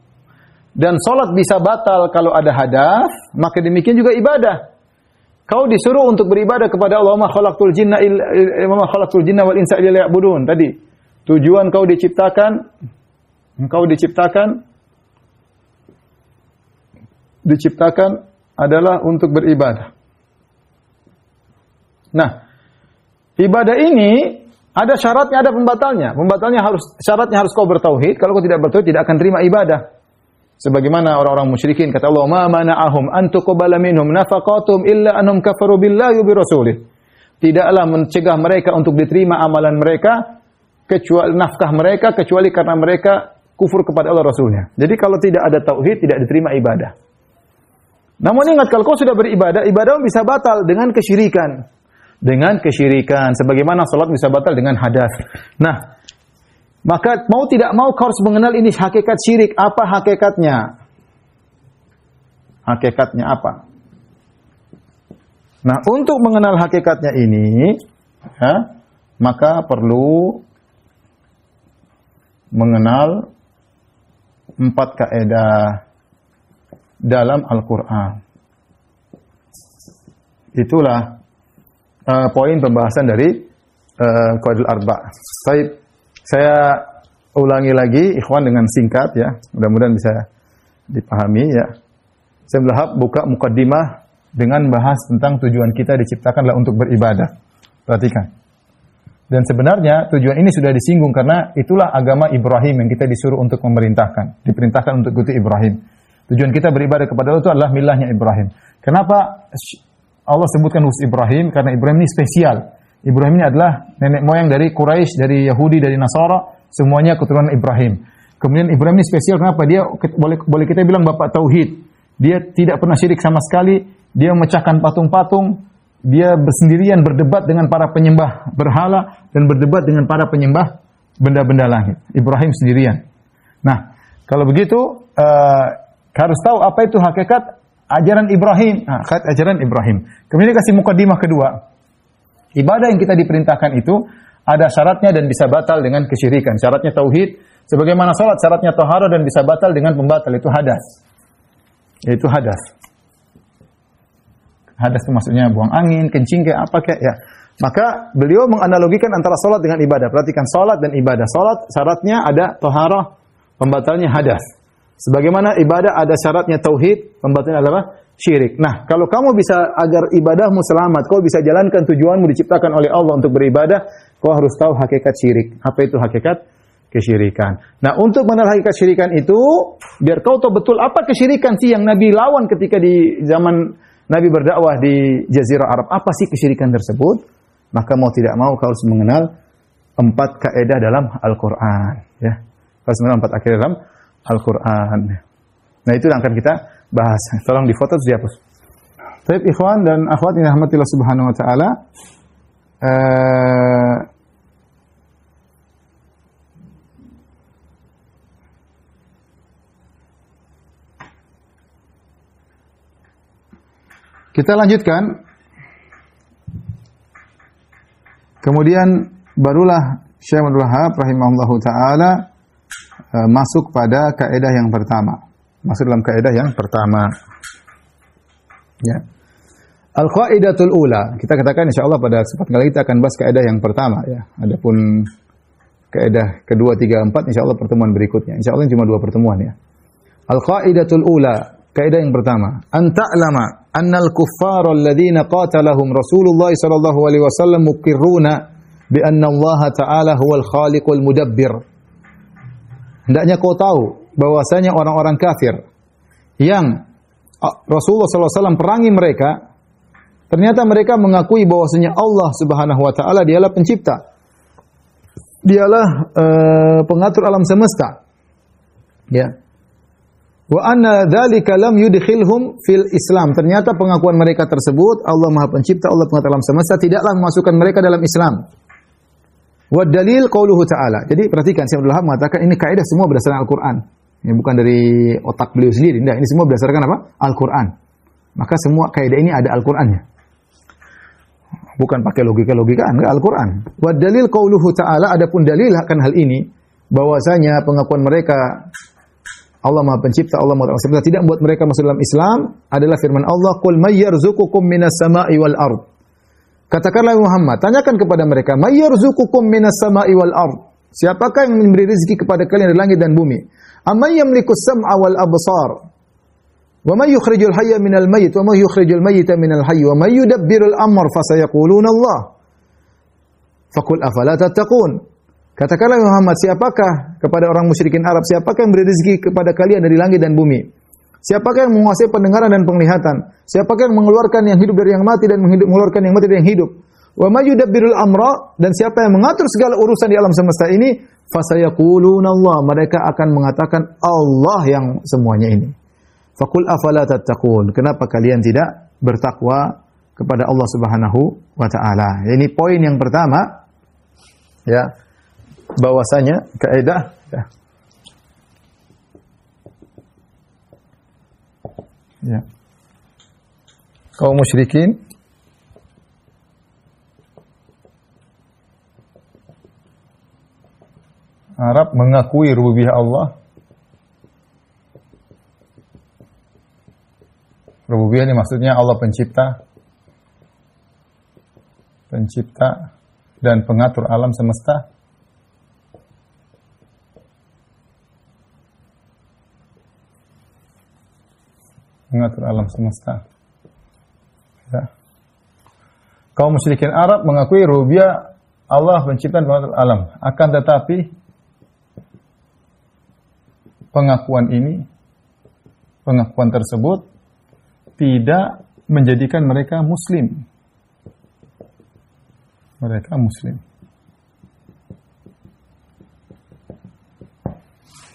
dan salat bisa batal kalau ada hadas, maka demikian juga ibadah. Kau disuruh untuk beribadah kepada Allah, ma khalaqtul jinna wal insa illa liya'budun. Tadi tujuan kau diciptakan adalah untuk beribadah. Nah, ibadah ini ada syaratnya, ada pembatalnya. Syaratnya harus kau bertauhid. Kalau kau tidak bertauhid, tidak akan terima ibadah. Sebagaimana orang-orang musyrikin, kata Allah, ma mana'ahum an tuqbala minhum nafaqatum illa annahum kafaru billahi wa birasulih. Tidaklah mencegah mereka untuk diterima amalan mereka, kecuali nafkah mereka, kecuali karena mereka kufur kepada Allah Rasulnya. Jadi kalau tidak ada tauhid, tidak diterima ibadah. Namun ingat, kalau kau sudah beribadah, ibadahmu bisa batal dengan kesyirikan. Sebagaimana salat bisa batal dengan hadas. Nah, maka mau tidak mau kau harus mengenal ini hakikat syirik. Apa hakikatnya? Hakikatnya apa? Nah, untuk mengenal hakikatnya ini, ya, maka perlu mengenal 4 kaidah dalam Al-Quran. Itulah poin pembahasan dari Qawaidul Arba'. Saya ulangi lagi, ikhwan, dengan singkat ya. Mudah-mudahan bisa dipahami ya. Saya berharap buka mukaddimah dengan bahas tentang tujuan kita diciptakanlah untuk beribadah. Perhatikan. Dan sebenarnya tujuan ini sudah disinggung karena itulah agama Ibrahim yang kita disuruh untuk memerintahkan. Diperintahkan untuk ikuti Ibrahim. Tujuan kita beribadah kepada Allah itu adalah milahnya Ibrahim. Kenapa Allah sebutkan khusus Ibrahim? Karena Ibrahim ini spesial. Ibrahim ini adalah nenek moyang dari Quraisy, dari Yahudi, dari Nasara, semuanya keturunan Ibrahim. Kemudian Ibrahim ini spesial kenapa? Dia boleh kita bilang bapak tauhid. Dia tidak pernah syirik sama sekali, dia memecahkan patung-patung, dia bersendirian berdebat dengan para penyembah berhala dan berdebat dengan para penyembah benda-benda langit. Ibrahim sendirian. Nah, kalau begitu harus tahu apa itu hakikat ajaran Ibrahim. Nah, ajaran Ibrahim. Kemudian kasih mukadimah kedua. Ibadah yang kita diperintahkan itu ada syaratnya dan bisa batal dengan kesyirikan. Syaratnya tauhid, sebagaimana salat syaratnya taharah dan bisa batal dengan pembatal, itu hadas. Yaitu hadas. Hadas itu maksudnya buang angin, kencing kayak apa kayak ya. Maka beliau menganalogikan antara salat dengan ibadah. Perhatikan, salat dan ibadah. Salat syaratnya ada taharah, pembatalnya hadas. Sebagaimana ibadah ada syaratnya tauhid, pembatalnya adalah syirik. Nah, kalau kamu bisa agar ibadahmu selamat, kau bisa jalankan tujuanmu diciptakan oleh Allah untuk beribadah, kau harus tahu hakikat syirik. Apa itu hakikat kesyirikan? Nah, untuk mengenal hakikat syirikan itu, biar kau tahu betul apa kesyirikan sih yang Nabi lawan ketika di zaman Nabi berdakwah di Jazirah Arab. Apa sih kesyirikan tersebut? Maka mau tidak mau kau harus mengenal 4 kaidah dalam Al-Quran. Ya, harus mengenal 4 kaidah dalam Al-Quran. Nah, itu yang akan kita bahas. Tolong difoto terus dihapus. Baik, ikhwan dan akhwat yang dirahmatillah subhanahu wa ta'ala. Kita lanjutkan. Kemudian barulah Syekh Abdul Wahab rahimahullahu ta'ala masuk pada kaidah yang pertama. Masuk dalam kaidah yang pertama. Ya. Al-qaidatul ula. Kita katakan insyaallah pada kesempatan kali kita akan bahas kaidah yang pertama ya. Adapun kaidah kedua, tiga, empat insyaallah pertemuan berikutnya. Insyaallah cuma 2 pertemuan ya. Al-qaidatul ula, kaidah yang pertama. An ta'lama annal kuffara alladziina qatalahum Rasulullah sallallahu alaihi wasallam muqirruna bi anna Allah ta'ala huwal khaliqul mudabbir. Hendaknya kau tahu bahwasanya orang-orang kafir yang Rasulullah SAW perangi mereka, ternyata mereka mengakui bahwasanya Allah Subhanahu wa taala dialah pencipta. Dialah pengatur alam semesta. Ya. Wa anna dzalika lam yudkhilhum fil Islam. Ternyata pengakuan mereka tersebut, Allah Maha Pencipta, Allah pengatur alam semesta, tidaklah memasukkan mereka dalam Islam. Wa dalil qauluhu ta'ala. Jadi perhatikan, Syekh Abdul Wahab mengatakan ini kaidah semua berdasarkan Al-Qur'an. Ini bukan dari otak beliau sendiri. Tidak, ini semua berdasarkan apa? Al-Qur'an. Maka semua kaidah ini ada Al-Qur'annya. Bukan pakai logika-logikaan, enggak, Al-Qur'an. Wa dalil qauluhu ta'ala, adapun dalil akan hal ini bahwasanya pengakuan mereka Allah Maha Pencipta, Allah Maha Pencipta tidak membuat mereka masuk dalam Islam adalah firman Allah, "Qul may yarzuqukum minas sama'i wal ard." Katakanlah Muhammad, tanyakan kepada mereka, "May yarzuqukum minas sama'i wal ard?" Siapakah yang memberi rezeki kepada kalian dari langit dan bumi? Amman yamlikus sam'a wal absar? Wa may yukhrijul hayya minal mayyit wa may yukhrijul mayyita minal hayy wa may yudabbirul amr fasayaquluna Allah. Faqul afala tattaqun? Katakanlah Muhammad, siapakah kepada orang musyrikin Arab, siapakah yang beri rezeki kepada kalian dari langit dan bumi? Siapakah yang menguasai pendengaran dan penglihatan? Siapakah yang mengeluarkan yang hidup dari yang mati dan mengeluarkan yang mati dari yang hidup? Wa may yudabbirul amra, dan siapa yang mengatur segala urusan di alam semesta ini? Fasayaquluna Allah, mereka akan mengatakan Allah yang semuanya ini. Faqul afala tattaqun? Kenapa kalian tidak bertakwa kepada Allah Subhanahu wa taala? Ini poin yang pertama, ya. Bahwasanya kaidah ya. Kaum musyrikin Arab mengakui rububiyah Allah. Rububiyah ini maksudnya Allah pencipta dan pengatur alam semesta. Mengatur alam semesta. Ya. Kaum musyrikin Arab mengakui rububiyah Allah pencipta dan pengatur alam. Akan tetapi pengakuan tersebut tidak menjadikan mereka muslim. Mereka muslim.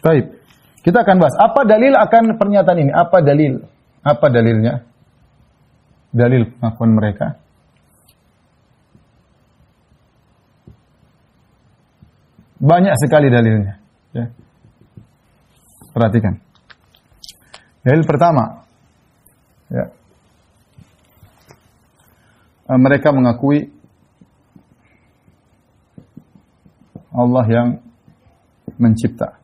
Baik. Kita akan bahas apa dalil akan pernyataan ini? Apa dalil? Apa dalilnya? Dalil pengakuan mereka. Banyak sekali dalilnya. Ya. Perhatikan. Dalil pertama. Ya. Mereka mengakui Allah yang mencipta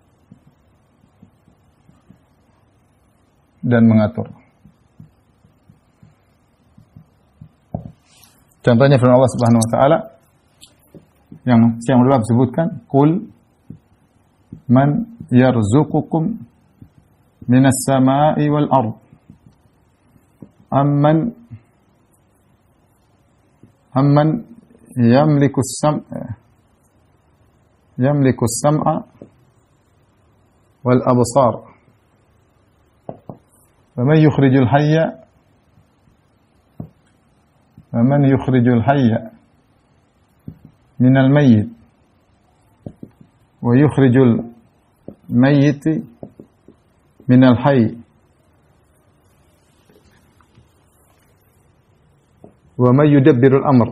dan mengatur. Contohnya firman Allah Subhanahu wa taala yang Syekh Abdul Wahab sebutkan, "Qul man yarzuqukum minas sama'i wal ard amman yamliku as-sam'a wal absar wa man yukhrijul hayya ومن يخرج الحي من الميت ويخرج الميت من الحي ومن يدبر الأمر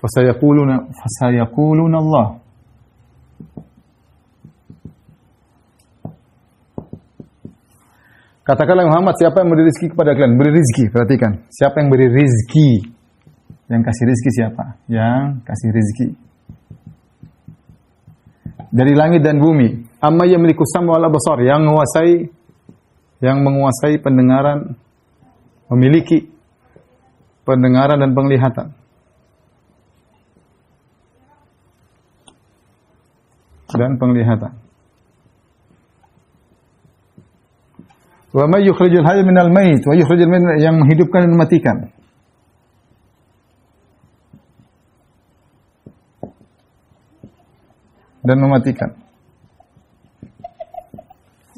فسيقولون الله. Katakanlah Muhammad, siapa yang beri rezeki kepada kalian? Beri rezeki, perhatikan. Siapa yang beri rezeki? Yang kasih rezeki siapa? Yang kasih rezeki. Dari langit dan bumi. Amma yamliku sam'a wal absar, yang menguasai pendengaran, memiliki pendengaran dan penglihatan. Dan penglihatan. Wa may yukhrijul hayya minal mayit wa yukhrijul mayyita, yang menghidupkan dan mematikan. dan mematikan.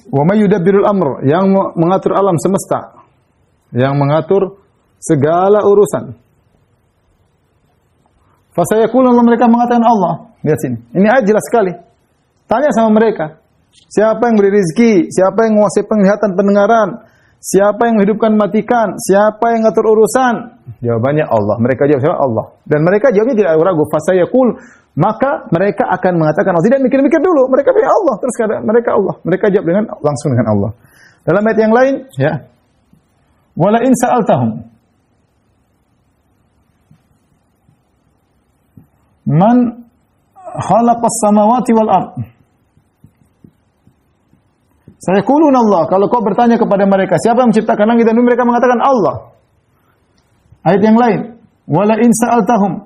Wa may yudabbirul amr, yang mengatur alam semesta, yang mengatur segala urusan. Fasayaquluna, mereka mengatakan Allah. Lihat sini. Ini ayat jelas sekali. Tanya sama mereka, siapa yang beri rezeki, siapa yang menguasai penglihatan, pendengaran, siapa yang menghidupkan, matikan, siapa yang ngatur urusan? Jawabannya Allah. Mereka jawab Allah. Dan mereka jawabnya tidak ragu. Fasayaqul, maka mereka akan mengatakan Allah. Tidak mikir-mikir dulu. Mereka bilang Allah. Terus kata mereka Allah. Mereka jawab dengan langsung dengan Allah. Dalam ayat yang lain, ya. Wala in sa'altahum man khalaqas samawati wal ard. Sayaquluna Allah. Kalau kau bertanya kepada mereka, siapa yang menciptakan langit dan bumi, mereka mengatakan Allah. Ayat yang lain, wala in sa'altahum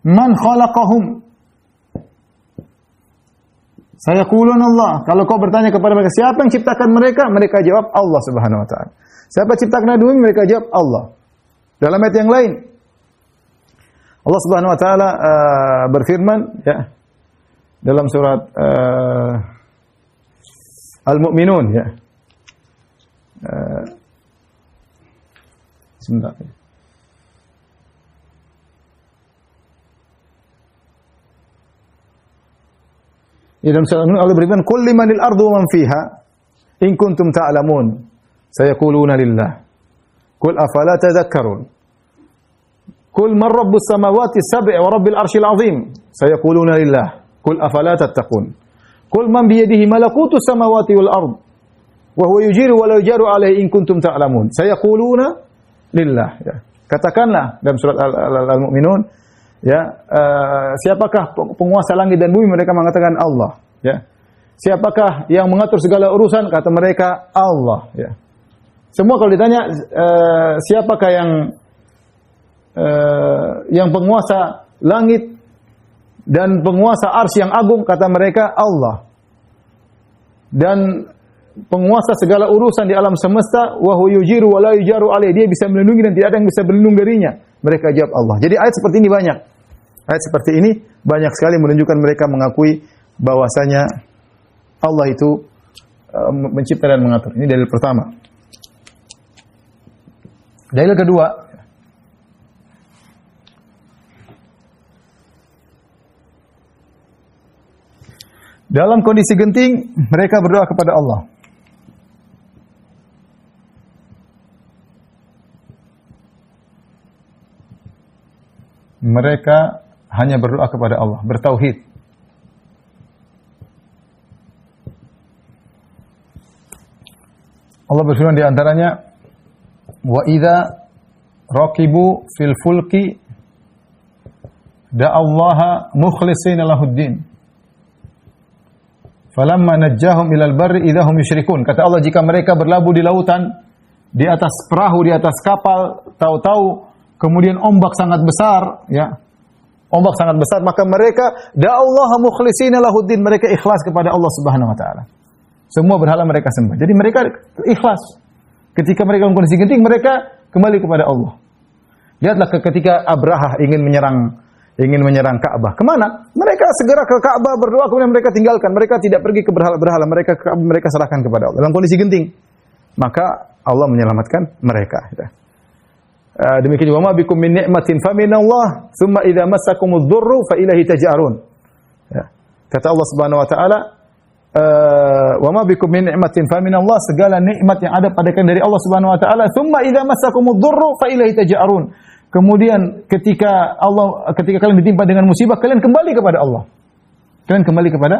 man khalaqahum. Sayaquluna Allah. Kalau kau bertanya kepada mereka, siapa yang ciptakan mereka? Mereka jawab Allah Subhanahu wa taala. Siapa ciptakan bumi? Mereka jawab Allah. Dalam ayat yang lain, Allah Subhanahu wa taala berfirman, ya, dalam surat Al-Mu'minun, ya. Sebentar. Ya, dalam surat Al-Mu'minun Allah berfirman, "Qul limanil ardu wa man fiha in kuntum ta'lamun." Sayaquluna lillah. Qul afala tadhakkarun. Qul man rabbus samawati sab'i wa rabbil arsyil azim. Sayaquluna lillah. Qul afala tattaqun. Qul man bi yadihi malakutus samawati wal ard wa huwa yujiru wa la yujaru alaihi in kuntum ta'lamun. Sayaquluna lillah. Ya. Katakanlah dalam surat Al-Mu'minun, ya, siapakah penguasa langit dan bumi? Mereka mengatakan Allah, ya. Siapakah yang mengatur segala urusan? Kata mereka Allah, ya. Semua kalau ditanya siapakah yang penguasa langit dan penguasa arsy yang agung, kata mereka Allah. Dan penguasa segala urusan di alam semesta, wa huwa yujiru wa la yujaru alaihi, dia bisa melindungi dan tidak ada yang bisa berlindung darinya. Mereka jawab Allah. Jadi ayat seperti ini banyak. Ayat seperti ini banyak sekali menunjukkan mereka mengakui bahwasanya Allah itu mencipta dan mengatur. Ini dalil pertama. Dalil kedua, dalam kondisi genting mereka berdoa kepada Allah. Mereka hanya berdoa kepada Allah, bertauhid. Allah berfirman di antaranya, wa idza raqibu fil fulki da'allaha mukhlishina lahuddin falamma najjahum ilal barri idahum yusyrikun. Kata Allah, jika mereka berlabuh di lautan, di atas perahu, di atas kapal, tahu-tahu kemudian ombak sangat besar, ya. Ombak sangat besar, maka mereka da'allaha mukhlishina lahuddin, mereka ikhlas kepada Allah Subhanahu wa taala. Semua berhala mereka sembah. Jadi mereka ikhlas. Ketika mereka dalam kondisi genting, mereka kembali kepada Allah. Lihatlah ketika Abraha ingin menyerang Ka'bah. Kemana? Mereka segera ke Ka'bah berdoa, kemudian mereka tinggalkan. Mereka tidak pergi ke berhala-berhala. Mereka serahkan kepada Allah dalam kondisi genting. Maka Allah menyelamatkan mereka. Demikian juga, ma bikum min ni'matin fa minallah, tsumma idza massakumudz dzurru fa ilaihi taj'arun. Ya. Kata Allah Subhanahu wa taala, wa ma bikum min ni'matin fa minallah, segala nikmat yang ada pada kalian dari Allah Subhanahu wa taala, tsumma idza massakumudz dzurru fa ilaihi taj'arun. Kemudian ketika kalian ditimpa dengan musibah, kalian kembali kepada Allah. Kalian kembali kepada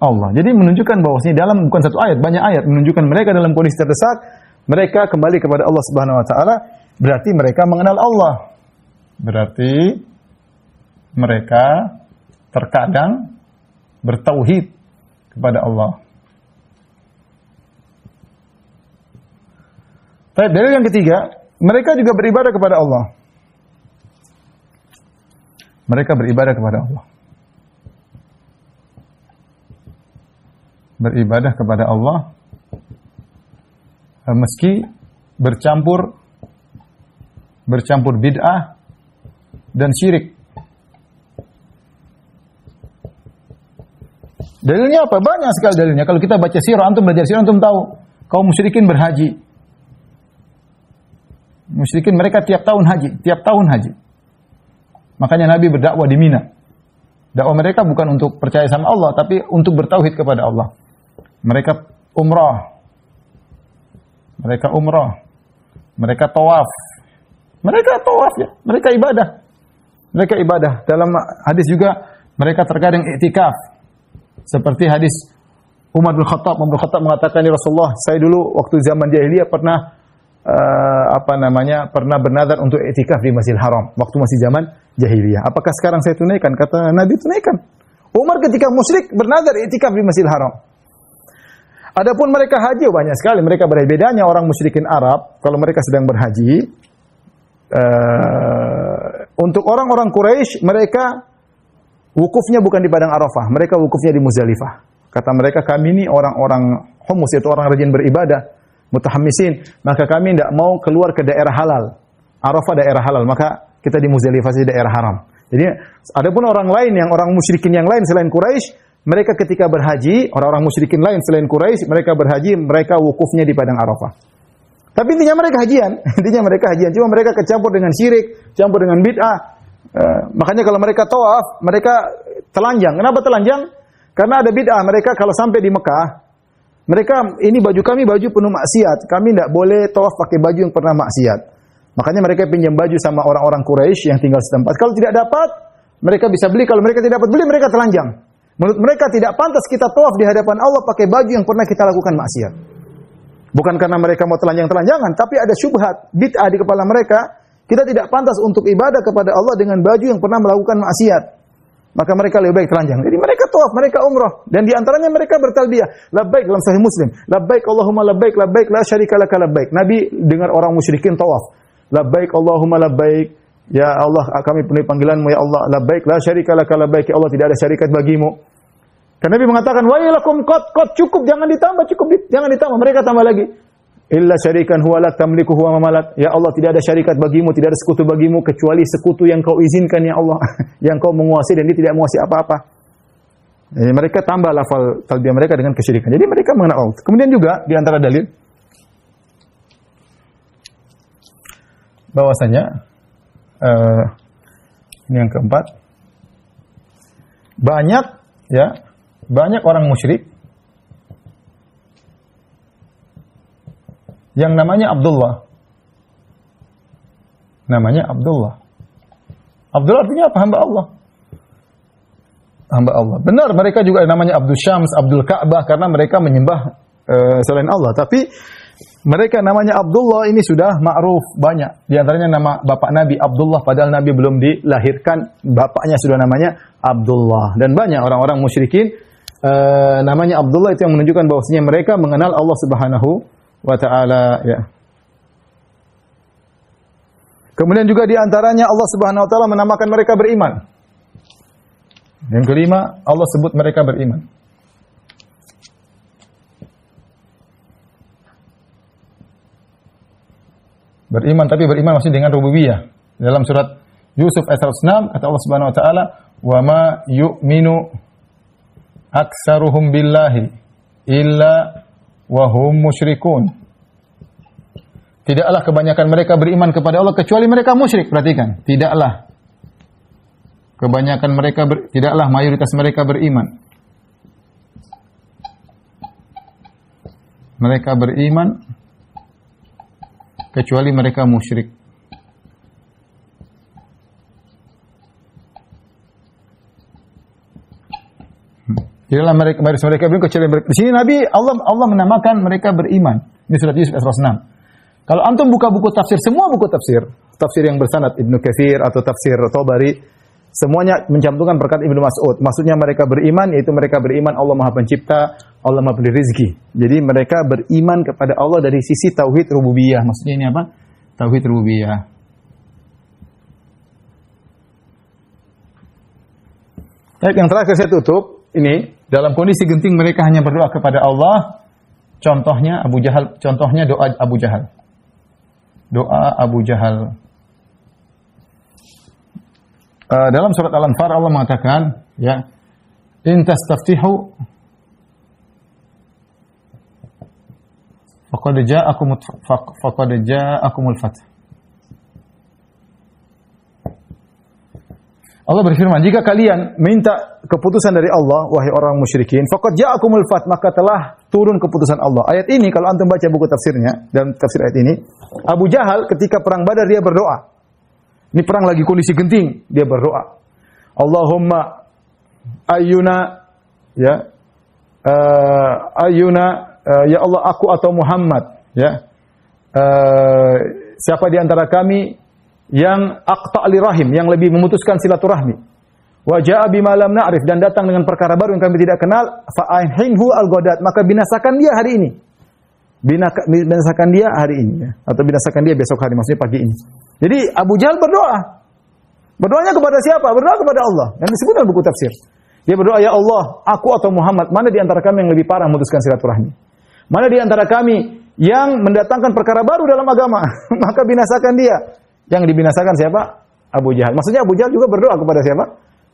Allah. Jadi menunjukkan bahwasanya dalam bukan satu ayat, banyak ayat menunjukkan mereka dalam kondisi terdesak, mereka kembali kepada Allah Subhanahu wa taala. Berarti mereka mengenal Allah. Berarti mereka terkadang bertauhid kepada Allah. Dalil yang ketiga, mereka juga beribadah kepada Allah. Mereka beribadah kepada Allah. Beribadah kepada Allah meski bercampur bid'ah dan syirik. Dalilnya apa? Banyak sekali dalilnya. Kalau kita baca sirah, antum belajar sirah, antum tahu kaum musyrikin berhaji. Musyrikin mereka tiap tahun haji. Makanya Nabi berdakwah di Mina. Dakwah mereka bukan untuk percaya sama Allah, tapi untuk bertauhid kepada Allah. Mereka umrah. Mereka tawaf ya. Mereka ibadah. Dalam hadis juga mereka terkadang iktikaf. Seperti hadis Umar bin Khattab mengatakan, ya Rasulullah, saya dulu waktu zaman jahiliyah pernah pernah bernazar untuk iktikaf di Masjidil Haram waktu masih zaman jahiliyah. Apakah sekarang saya tunaikan? Kata Nabi, tunaikan. Umar ketika musyrik bernazar iktikaf di Masjidil Haram. Adapun mereka haji banyak sekali, mereka berbedanya orang musyrikin Arab kalau mereka sedang berhaji. Untuk orang-orang Quraisy mereka wukufnya bukan di padang Arafah, mereka wukufnya di Muzdalifah. Kata mereka, kami ini orang-orang humus, yaitu orang rajin beribadah, mutahammisin, maka kami tidak mau keluar ke daerah halal. Arafah daerah halal, maka kita di Muzdalifah saja daerah haram. Jadi adapun orang lain yang orang musyrikin yang lain selain Quraisy, mereka ketika berhaji, orang-orang musyrikin lain selain Quraisy, mereka berhaji, mereka wukufnya di padang Arafah. Tapi intinya mereka hajian, cuma mereka kecampur dengan syirik, campur dengan bid'ah. Makanya kalau mereka tawaf, mereka telanjang. Kenapa telanjang? Karena ada bid'ah. Mereka kalau sampai di Mekah, mereka ini baju kami baju penuh maksiat. Kami tidak boleh tawaf pakai baju yang pernah maksiat. Makanya mereka pinjam baju sama orang-orang Quraisy yang tinggal setempat. Kalau tidak dapat, mereka bisa beli. Kalau mereka tidak dapat beli, mereka telanjang. Menurut mereka tidak pantas kita tawaf di hadapan Allah pakai baju yang pernah kita lakukan maksiat. Bukan karena mereka mau telanjang-telanjangan, tapi ada syubhat, bid'ah di kepala mereka. Kita tidak pantas untuk ibadah kepada Allah dengan baju yang pernah melakukan maksiat. Maka mereka lebih baik telanjang. Jadi mereka tawaf, mereka umrah, dan di antaranya mereka bertalbiyah, labbaik dalam Sahih Muslim, labbaik Allahumma labbaik, labbaik la syarika laka labbaik. Nabi dengar orang musyrikin tawaf, labbaik Allahumma labbaik, ya Allah kami penuhi panggilanmu ya Allah, labbaik la syarika laka labbaik, ya Allah tidak ada syarikat bagimu. Karena Nabi mengatakan, wailakum qad cukup, jangan ditambah, jangan ditambah. Mereka tambah lagi, illa syarikan huwa la tamliku huwa mamalak. Ya Allah, tidak ada syarikat bagimu, tidak ada sekutu bagimu kecuali sekutu yang kau izinkan ya Allah, yang kau menguasai dan dia tidak menguasai apa-apa. Jadi mereka tambah lafal talbiyah mereka dengan kesyirikan. Jadi mereka mengenal Allah. Kemudian juga di antara dalil bahwasanya ini yang keempat, banyak orang musyrik yang namanya Abdullah. Abdullah artinya apa? Hamba Allah. Benar, mereka juga namanya Abdul Syams, Abdul Ka'bah, karena mereka menyembah selain Allah. Tapi mereka namanya Abdullah ini sudah ma'ruf banyak. Di antaranya nama bapak Nabi Abdullah, padahal Nabi belum dilahirkan, bapaknya sudah namanya Abdullah. Dan banyak orang-orang musyrikin namanya Abdullah, itu yang menunjukkan bahwasanya mereka mengenal Allah Subhanahu wa ta'ala, ya. Kemudian juga di antaranya Allah Subhanahu wa ta'ala menamakan mereka beriman. Yang kelima, Allah sebut mereka beriman. Beriman, tapi beriman maksudnya dengan rububiyah. Dalam surat Yusuf ayat 106 kata Allah Subhanahu wa ta'ala, "Wa ma yu'minu aktsaruhum billahi illa wa hum musyrikun." Tidaklah kebanyakan mereka beriman kepada Allah kecuali mereka musyrik. Perhatikan, tidaklah tidaklah mayoritas mereka beriman. Mereka beriman kecuali mereka musyrik. Tidaklah mereka beriman kecuali mereka. Di sini Nabi Allah menamakan mereka beriman. Ini surat Yusuf ayat 106. Kalau antum buka buku tafsir, semua buku tafsir yang bersanad, Ibnu Katsir atau tafsir Tabari, semuanya mencantumkan perkataan Ibnu Mas'ud. Maksudnya mereka beriman, yaitu mereka beriman Allah Maha Pencipta, Allah Maha Pemberi rezeki. Jadi mereka beriman kepada Allah dari sisi tauhid rububiyah. Maksudnya ini apa? Tauhid rububiyah. Baik, yang terakhir saya tutup ini, dalam kondisi genting mereka hanya berdoa kepada Allah. Contohnya doa Abu Jahal. Doa Abu Jahal. Dalam surat Al-Anfal Allah mengatakan, ya, in tastaftihu Faqad ja'akumul fath. Allah berfirman, jika kalian minta keputusan dari Allah, wahai orang musyrikin, faqad ja'akumul fath, maka telah turun keputusan Allah. Ayat ini kalau antum baca buku tafsirnya, dalam tafsir ayat ini, Abu Jahal ketika perang Badar dia berdoa. Ini perang lagi kondisi genting, dia berdoa. Allahumma ayyuna ya ya Allah, aku atau Muhammad, ya. Siapa di antara kami yang aqta' li rahim, yang lebih memutuskan silaturahmi. Wa jaa bima lam na'rif, dan datang dengan perkara baru yang kami tidak kenal, fa ainhu al-ghadat, maka binasakan dia hari ini. Binasakan dia hari ini, ya. Atau binasakan dia besok hari, maksudnya pagi ini. Jadi Abu Jahal berdoa. Berdoanya kepada siapa? Berdoa kepada Allah. Yang disebut dalam buku tafsir. Dia berdoa, ya Allah, aku atau Muhammad, mana di antara kami yang lebih parah memutuskan silaturahmi? Mana di antara kami yang mendatangkan perkara baru dalam agama? Maka binasakan dia. Yang dibinasakan siapa? Abu Jahal. Maksudnya Abu Jahal juga berdoa kepada siapa?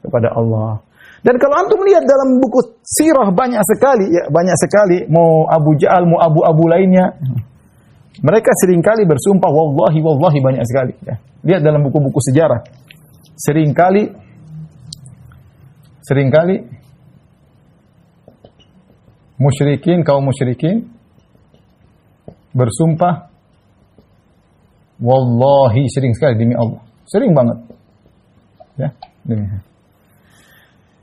Kepada Allah. Dan kalau antum lihat dalam buku sirah banyak sekali, ya, banyak sekali, mau Abu Jahal, mau abu-abu lainnya, mereka seringkali bersumpah wallahi banyak sekali. Ya. Lihat dalam buku-buku sejarah. Seringkali kaum musyrikin bersumpah wallahi, sering sekali demi Allah. Sering banget. Ya, demi.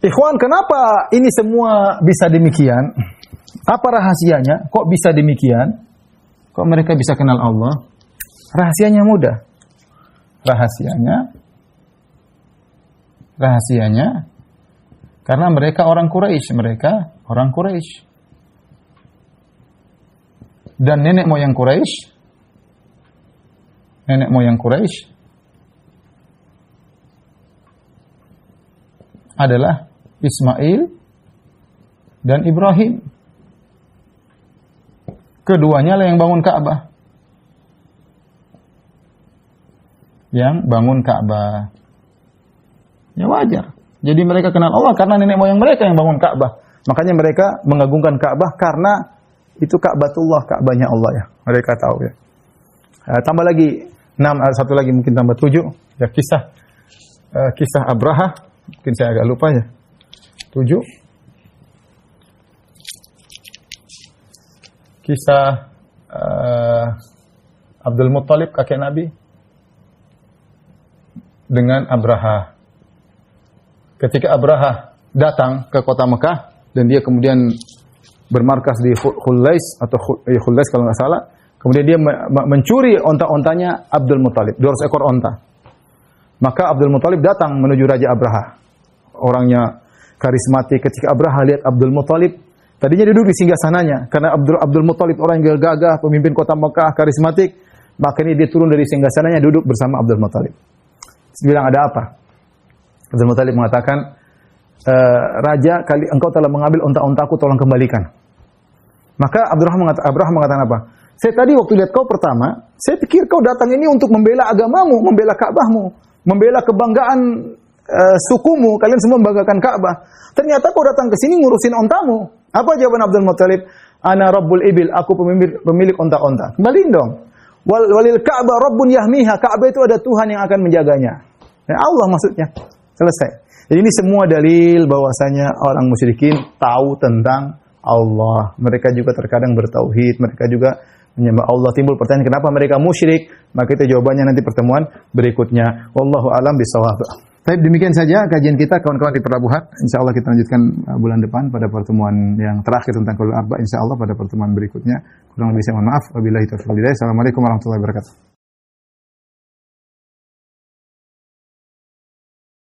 Ikhwan, kenapa ini semua bisa demikian? Apa rahasianya? Kok bisa demikian? Kok mereka bisa kenal Allah? Rahasianya mudah. Rahasianya karena mereka orang Quraisy, dan nenek moyang Quraisy adalah Ismail dan Ibrahim. Keduanya lah yang bangun Ka'bah. Ya wajar. Jadi mereka kenal Allah karena nenek moyang mereka yang bangun Ka'bah. Makanya mereka mengagungkan Ka'bah karena itu Ka'batullah, Ka'bahnya Allah, ya. Mereka tahu, ya. Tambah lagi 6, satu lagi mungkin tambah 7. Ya, kisah Abraha. Mungkin saya agak lupa, ya. 7. Kisah Abdul Muttalib, kakek Nabi, dengan Abraha. Ketika Abraha datang ke kota Mekah dan dia kemudian bermarkas di Khulais kalau nggak salah, kemudian dia mencuri onta-ontanya Abdul Muttalib, 200 ekor onta. Maka Abdul Muttalib datang menuju Raja Abraha. Orangnya karismatik. Ketika Abraha lihat Abdul Muttalib, tadinya duduk di singgasananya karena Abdul Muttalib orang yang gagah, pemimpin kota Mekah, karismatik. Makanya dia turun dari singgasananya duduk bersama Abdul Muttalib. Dia bilang, ada apa? Abdul Muttalib mengatakan, Raja, engkau telah mengambil onta-ontaku, tolong kembalikan. Maka Abraham mengatakan apa? Saya tadi waktu lihat kau pertama, saya pikir kau datang ini untuk membela agamamu, membela Ka'bahmu, membela kebanggaan sukumu, kalian semua membanggakan Ka'bah. Ternyata kau datang ke sini ngurusin ontamu. Apa jawaban Abdul Muttalib? Ana Rabbul Ibil, aku pemilik onta-onta. Kembaliin dong. Walil Ka'bah Rabbun yahmiha, Ka'bah itu ada Tuhan yang akan menjaganya. Ya, Allah maksudnya. Selesai. Jadi ini semua dalil bahwasanya orang musyrikin tahu tentang Allah. Mereka juga terkadang bertauhid, mereka juga menyembah Allah. Timbul pertanyaan, kenapa mereka musyrik? Maka itu jawabannya nanti pertemuan berikutnya. Wallahu a'lam bishawab. Baik, demikian saja kajian kita kawan-kawan di Perabuhat. Insyaallah kita lanjutkan bulan depan pada pertemuan yang terakhir tentang Qaulul Arba', insyaallah pada pertemuan berikutnya. Kurang lebih saya mohon maaf. Wabillahi taufiq wal hidayah. Assalamualaikum warahmatullahi wabarakatuh.